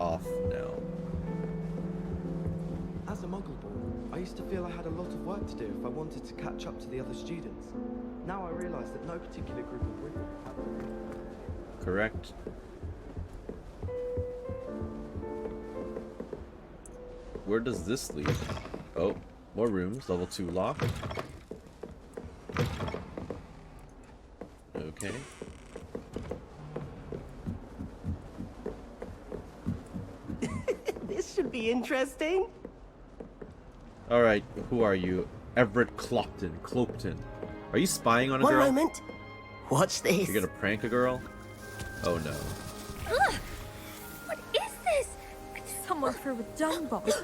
off now. As a Muggle boy, I used to feel I had a lot of work to do if I wanted to catch up to the other students. Now I realise that no particular group of women have... Correct. Where does this lead? Oh, more rooms. Level 2 lock. Okay. This should be interesting. Alright, who are you? Everett Clopton. Are you spying on a girl? One moment. Watch this. You're gonna prank a girl? Oh no. Ugh! What is this? Someone threw a dung bomb. Let's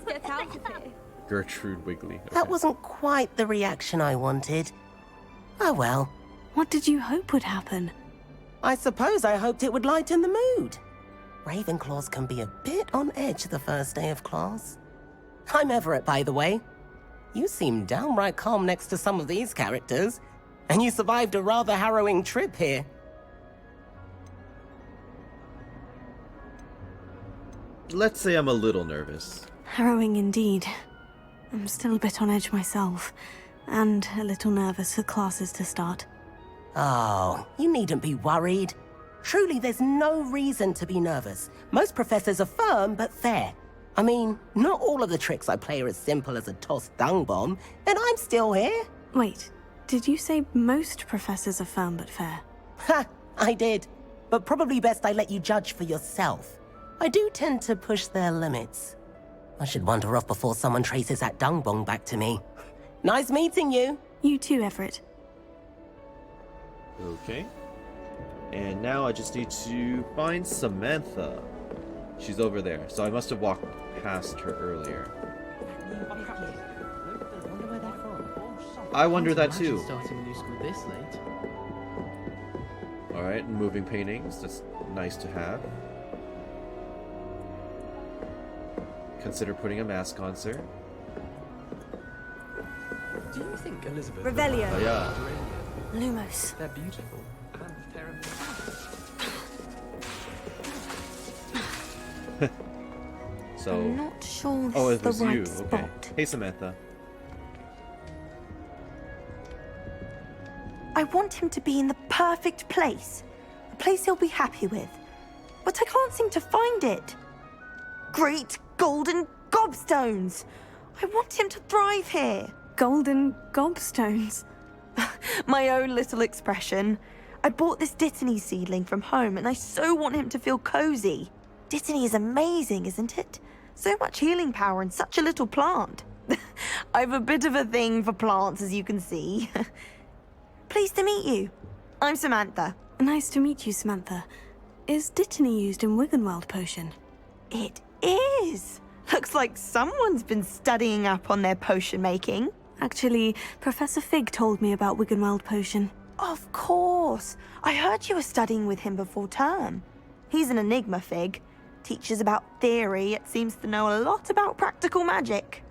get out of here. Gertrude Wiggly. Okay. That wasn't quite the reaction I wanted. Oh well. What did you hope would happen? I suppose I hoped it would lighten the mood. Ravenclaws can be a bit on edge the first day of class. I'm Everett, by the way. You seem downright calm next to some of these characters, and you survived a rather harrowing trip here. Let's say I'm a little nervous. Harrowing indeed. I'm still a bit on edge myself, and a little nervous for classes to start. Oh, you needn't be worried. Truly, there's no reason to be nervous. Most professors are firm but fair. I mean, not all of the tricks I play are as simple as a tossed dung bomb, and I'm still here. Wait, did you say most professors are firm but fair? Ha, I did. But probably best I let you judge for yourself. I do tend to push their limits. I should wander off before someone traces that dung bomb back to me. Nice meeting you. You too, Everett. Okay. And now I just need to find Samantha. She's over there, so I must have walked past her earlier. I wonder that too. Starting a new school this late. Alright, moving paintings. That's nice to have. Consider putting a mask on, sir. Do you think Elizabeth... Revelio. Oh, yeah. Lumos. They're beautiful and terrible. So. I'm not sure Oh, this it is was the right you. Okay. spot. Hey, Samantha. I want him to be in the perfect place. A place he'll be happy with. But I can't seem to find it. Great golden gobstones! I want him to thrive here. Golden gobstones. My own little expression. I bought this Dittany seedling from home and I so want him to feel cozy. Dittany is amazing, isn't it? So much healing power in such a little plant. I've a bit of a thing for plants, as you can see. Pleased to meet you. I'm Samantha. Nice to meet you, Samantha. Is Dittany used in Wiggenweld potion? It is. Looks like someone's been studying up on their potion making. Actually, Professor Fig told me about Wiggenweld potion. Of course. I heard you were studying with him before term. He's an enigma, Fig. Teaches about theory, yet seems to know a lot about practical magic.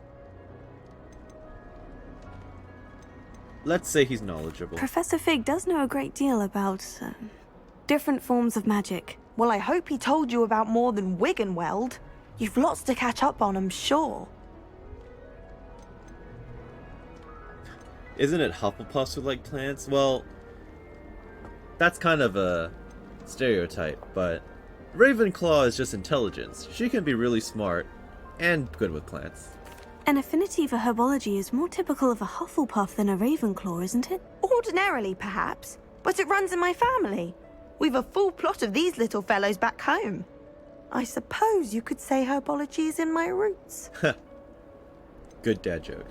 Let's say he's knowledgeable. Professor Fig does know a great deal about different forms of magic. Well, I hope he told you about more than Wiggenweld. You've lots to catch up on, I'm sure. Isn't it Hufflepuffs who like plants? Well, that's kind of a stereotype, but Ravenclaw is just intelligence. She can be really smart and good with plants. An affinity for herbology is more typical of a Hufflepuff than a Ravenclaw, isn't it? Ordinarily, perhaps, but it runs in my family. We've a full plot of these little fellows back home. I suppose you could say herbology is in my roots. Good dad joke.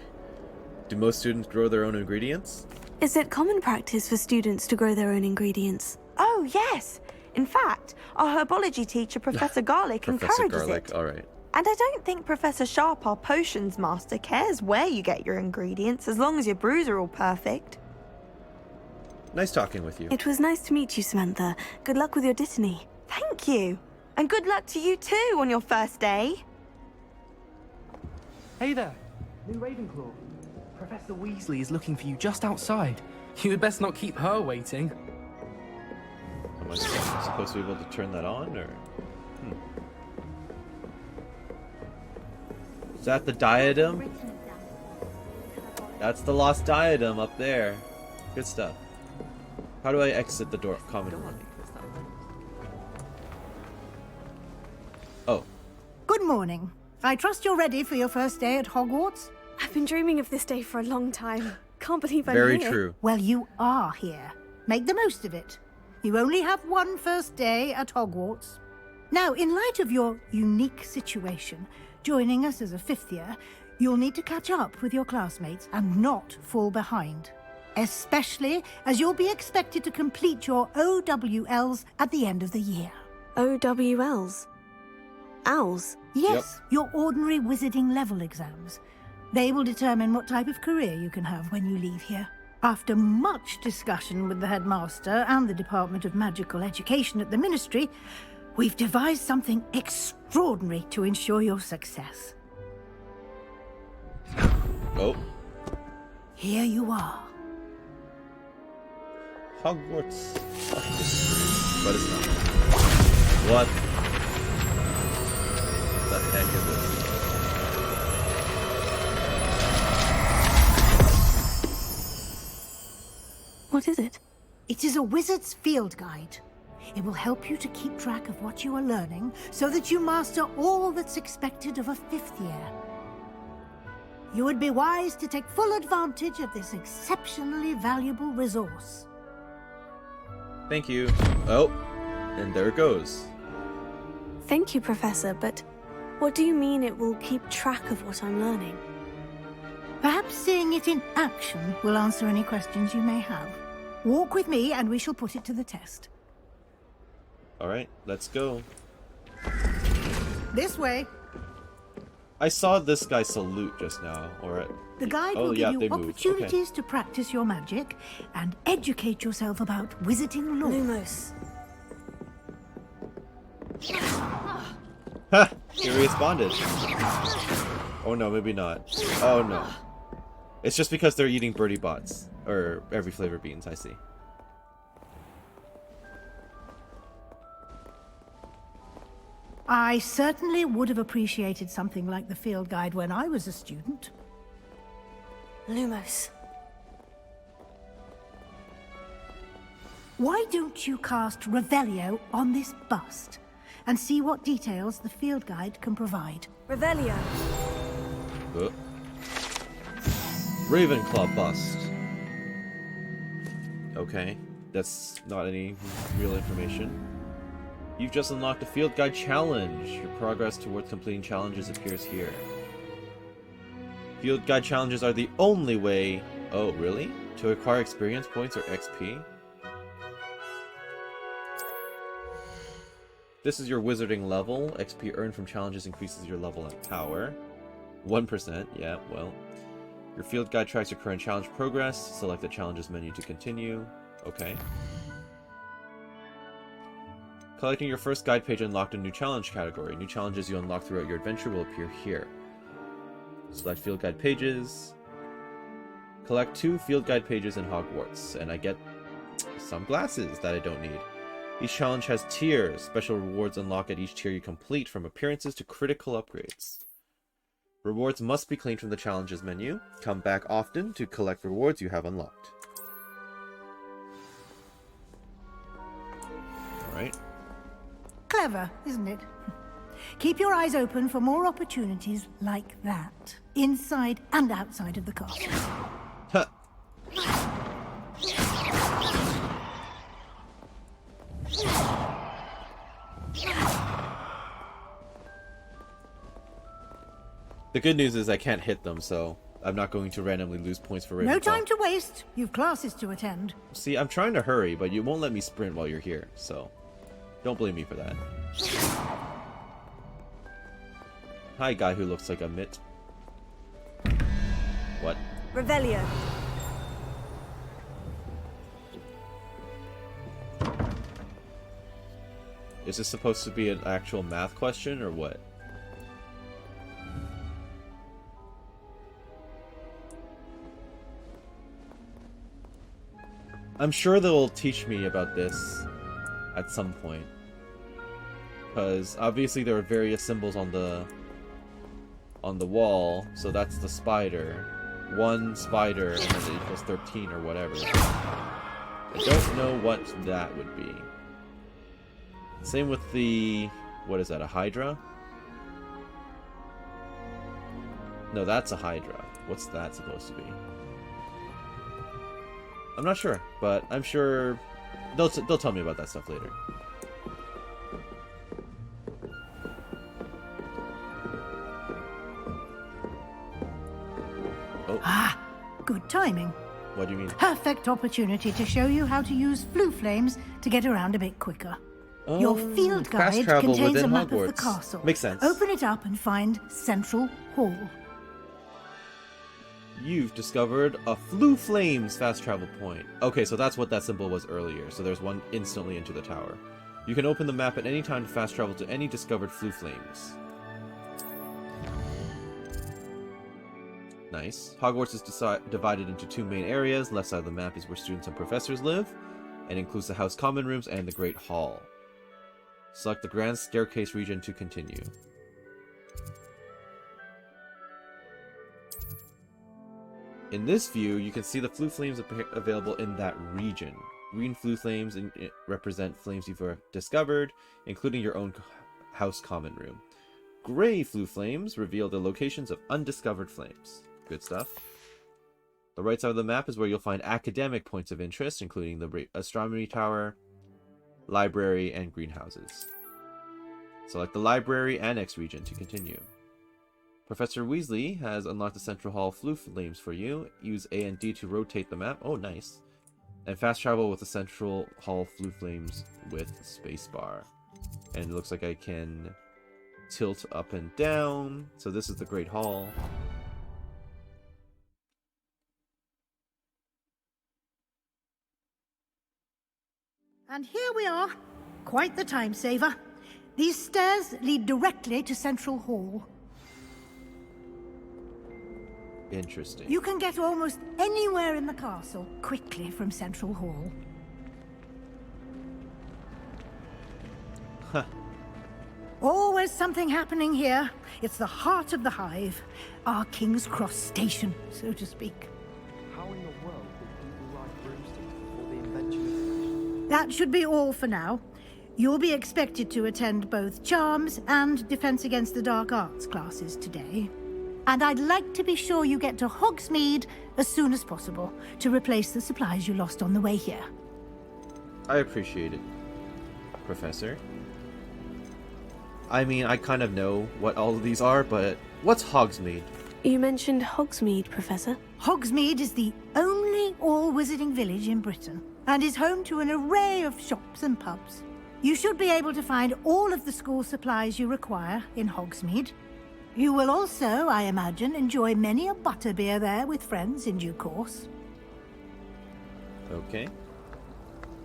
Do most students grow their own ingredients? Is it common practice for students to grow their own ingredients? Oh, yes. In fact, our herbology teacher, Professor Garlick, encourages it. All right. And I don't think Professor Sharp, our potions master, cares where you get your ingredients, as long as your brews are all perfect. Nice talking with you. It was nice to meet you, Samantha. Good luck with your Dittany. Thank you. And good luck to you too on your first day. Hey there, new Ravenclaw. Professor Weasley is looking for you just outside. You had best not keep her waiting. Am I supposed to be able to turn that on, or? Is that the diadem? That's the lost diadem up there. Good stuff. How do I exit the door? Common room. Oh. Good morning. I trust you're ready for your first day at Hogwarts? I've been dreaming of this day for a long time. Can't believe I'm Very here. true. Well, you are here. Make the most of it. You only have one first day at Hogwarts. Now, in light of your unique situation, joining us as a fifth year, you'll need to catch up with your classmates and not fall behind. Especially as you'll be expected to complete your OWLs at the end of the year. OWLs? Owls? Yes, your ordinary wizarding level exams. They will determine what type of career you can have when you leave here. After much discussion with the headmaster and the Department of Magical Education at the Ministry, we've devised something extraordinary to ensure your success. Oh. Here you are. Hogwarts. But it's not. What the heck is it? What is it? It is a wizard's field guide. It will help you to keep track of what you are learning so that you master all that's expected of a fifth year. You would be wise to take full advantage of this exceptionally valuable resource. Thank you. Oh, and there it goes. Thank you, Professor, but what do you mean it will keep track of what I'm learning? Perhaps seeing it in action will answer any questions you may have. Walk with me and we shall put it to the test. All right, let's go. This way. I saw this guy salute just now, or The guide will give you opportunities to practice your magic and educate yourself about wizarding lore. Lumos. Ha! He responded. Oh no, maybe not. Oh no. It's just because they're eating birdie bots. Or every flavor beans, I see. I certainly would have appreciated something like the field guide when I was a student. Lumos. Why don't you cast Revelio on this bust and see what details the field guide can provide? Revelio. Ravenclaw bust. Okay, that's not any real information. You've just unlocked a field guide challenge. Your progress towards completing challenges appears here. Field guide challenges are the only way... Oh, really? To acquire experience points or XP? This is your wizarding level. XP earned from challenges increases your level and power. 1%, yeah, well. Your field guide tracks your current challenge progress. Select the challenges menu to continue. Okay. Collecting your first guide page unlocked a new challenge category. New challenges you unlock throughout your adventure will appear here. Select field guide pages. Collect 2 field guide pages in Hogwarts, and I get some glasses that I don't need. Each challenge has tiers. Special rewards unlock at each tier you complete, from appearances to critical upgrades. Rewards must be claimed from the challenges menu. Come back often to collect rewards you have unlocked. Alright. Clever, isn't it? Keep your eyes open for more opportunities like that, inside and outside of the castle. Huh. The good news is I can't hit them, so I'm not going to randomly lose points for Ravenclaw. No time to waste. You've classes to attend. See, I'm trying to hurry, but you won't let me sprint while you're here, so don't blame me for that. Hi, guy who looks like a mitt. What? Revelio. Is this supposed to be an actual math question, or what? I'm sure they'll teach me about this at some point. Because obviously there are various symbols on the wall, so that's the spider. 1 spider, and then it equals 13 or whatever. I don't know what that would be. Same with the... what is that, a hydra? No, that's a hydra. What's that supposed to be? I'm not sure, but I'm sure they'll tell me about that stuff later. Oh. Ah, good timing. What do you mean? Perfect opportunity to show you how to use flue flames to get around a bit quicker. Oh, your field fast guide travel contains within a map of Hogwarts. the castle. Makes sense. Open it up and find Central Hall. You've discovered a Flue Flames fast travel point. Okay, so that's what that symbol was earlier. So there's one instantly into the tower. You can open the map at any time to fast travel to any discovered Flue Flames. Nice. Hogwarts is divided into 2 main areas. Left side of the map is where students and professors live, and includes the House Common Rooms and the Great Hall. Select the Grand Staircase region to continue. In this view, you can see the Flue Flames available in that region. Green Flue Flames represent flames you've discovered, including your own House Common Room. Gray Flue Flames reveal the locations of undiscovered flames. Good stuff. The right side of the map is where you'll find academic points of interest, including the Astronomy Tower, Library, and Greenhouses. Select the Library Annex region to continue. Professor Weasley has unlocked the Central Hall Flue Flames for you. Use A and D to rotate the map. Oh, nice. And fast travel with the Central Hall Flue Flames with spacebar. And it looks like I can tilt up and down. So this is the Great Hall. And here we are. Quite the time saver. These stairs lead directly to Central Hall. Interesting. You can get almost anywhere in the castle quickly from Central Hall. Huh. Always something happening here. It's the heart of the hive. Our King's Cross station, so to speak. How in the world did people ride broomsticks before the invention of... That should be all for now. You'll be expected to attend both Charms and Defense Against the Dark Arts classes today. And I'd like to be sure you get to Hogsmeade as soon as possible to replace the supplies you lost on the way here. I appreciate it, Professor. I mean, I kind of know what all of these are, but what's Hogsmeade? You mentioned Hogsmeade, Professor. Hogsmeade is the only all-wizarding village in Britain and is home to an array of shops and pubs. You should be able to find all of the school supplies you require in Hogsmeade. You will also, I imagine, enjoy many a butterbeer there with friends in due course. Okay.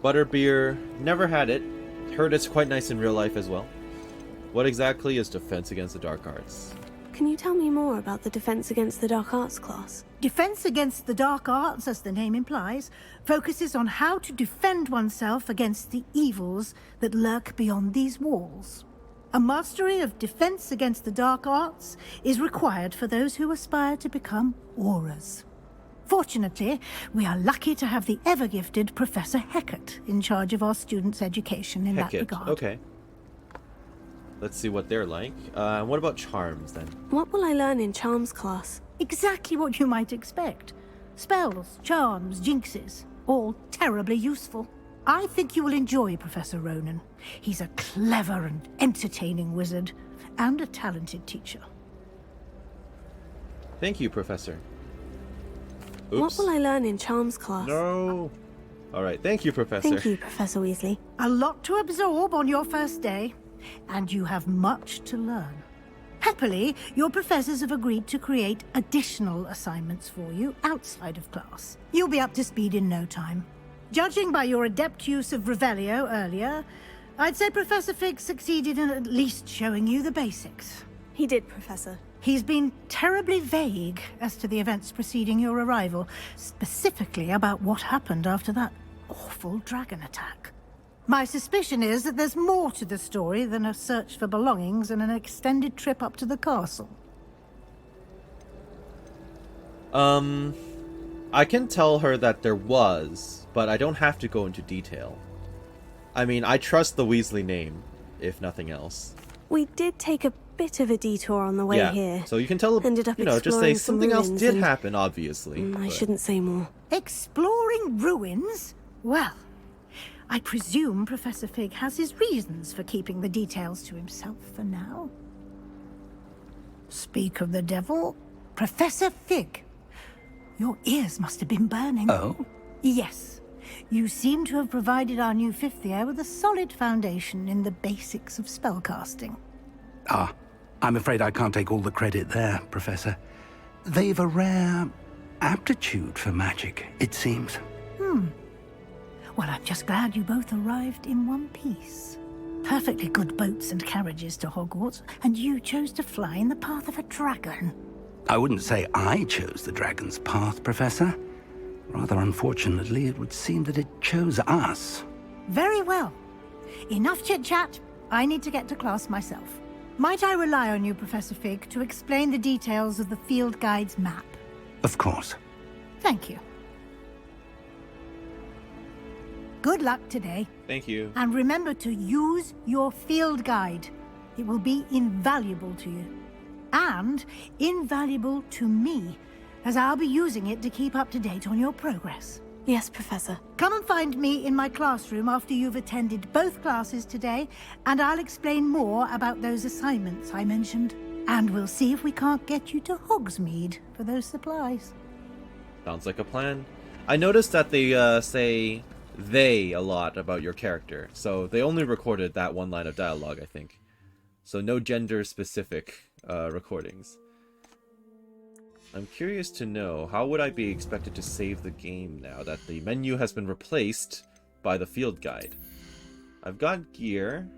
Butterbeer, never had it. Heard it's quite nice in real life as well. What exactly is Defense Against the Dark Arts? Can you tell me more about the Defense Against the Dark Arts class? Defense Against the Dark Arts, as the name implies, focuses on how to defend oneself against the evils that lurk beyond these walls. A mastery of Defense Against the Dark Arts is required for those who aspire to become Aurors. Fortunately, we are lucky to have the ever-gifted Professor Hecat in charge of our students' education in that regard. Okay. Let's see what they're like. What about Charms, then? What will I learn in Charms class? Exactly what you might expect. Spells, charms, jinxes, all terribly useful. I think you will enjoy Professor Ronan. He's a clever and entertaining wizard, and a talented teacher. Thank you, Professor. Oops. What will I learn in Charms class? No. All right, thank you, Professor. Thank you, Professor Weasley. A lot to absorb on your first day, and you have much to learn. Happily, your professors have agreed to create additional assignments for you outside of class. You'll be up to speed in no time. Judging by your adept use of Revelio earlier, I'd say Professor Fig succeeded in at least showing you the basics. He did, Professor. He's been terribly vague as to the events preceding your arrival, specifically about what happened after that awful dragon attack. My suspicion is that there's more to the story than a search for belongings and an extended trip up to the castle. I can tell her that there was, but I don't have to go into detail. I mean, I trust the Weasley name, if nothing else. We did take a bit of a detour on the way here. So you can tell, Ended up just say exploring some something else ruins did and- happen, obviously. I but- shouldn't say more. Exploring ruins? Well, I presume Professor Fig has his reasons for keeping the details to himself for now. Speak of the devil, Professor Fig. Your ears must have been burning. Oh? Yes. You seem to have provided our new fifth year with a solid foundation in the basics of spellcasting. Ah, I'm afraid I can't take all the credit there, Professor. They've a rare aptitude for magic, it seems. Well, I'm just glad you both arrived in one piece. Perfectly good boats and carriages to Hogwarts, and you chose to fly in the path of a dragon. I wouldn't say I chose the dragon's path, Professor. Rather unfortunately, it would seem that it chose us. Very well. Enough chit-chat. I need to get to class myself. Might I rely on you, Professor Fig, to explain the details of the field guide's map? Of course. Thank you. Good luck today. Thank you. And remember to use your field guide. It will be invaluable to you. And invaluable to me, as I'll be using it to keep up to date on your progress. Yes, Professor. Come and find me in my classroom after you've attended both classes today, and I'll explain more about those assignments I mentioned. And we'll see if we can't get you to Hogsmeade for those supplies. Sounds like a plan. I noticed that they say they a lot about your character, so they only recorded that one line of dialogue, I think. So no gender-specific recordings. I'm curious to know, how would I be expected to save the game now that the menu has been replaced by the field guide? I've got gear.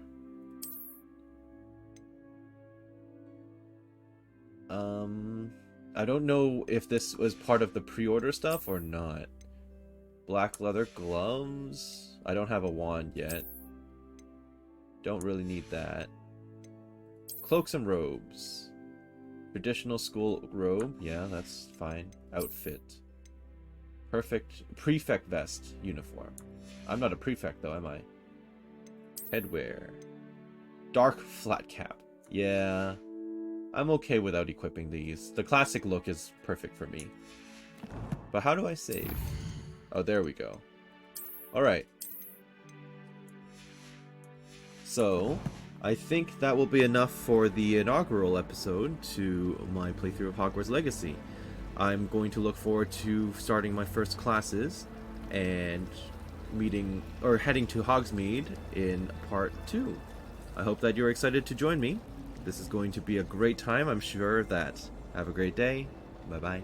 I don't know if this was part of the pre-order stuff or not. Black leather gloves. I don't have a wand yet. Don't really need that. Cloaks and robes. Traditional school robe. Yeah, that's fine. Outfit. Perfect prefect vest uniform. I'm not a prefect though, am I? Headwear. Dark flat cap. Yeah. I'm okay without equipping these. The classic look is perfect for me. But how do I save? Oh, there we go. Alright. So, I think that will be enough for the inaugural episode to my playthrough of Hogwarts Legacy. I'm going to look forward to starting my first classes and heading to Hogsmeade in part 2. I hope that you're excited to join me. This is going to be a great time, I'm sure of that. Have a great day. Bye-bye.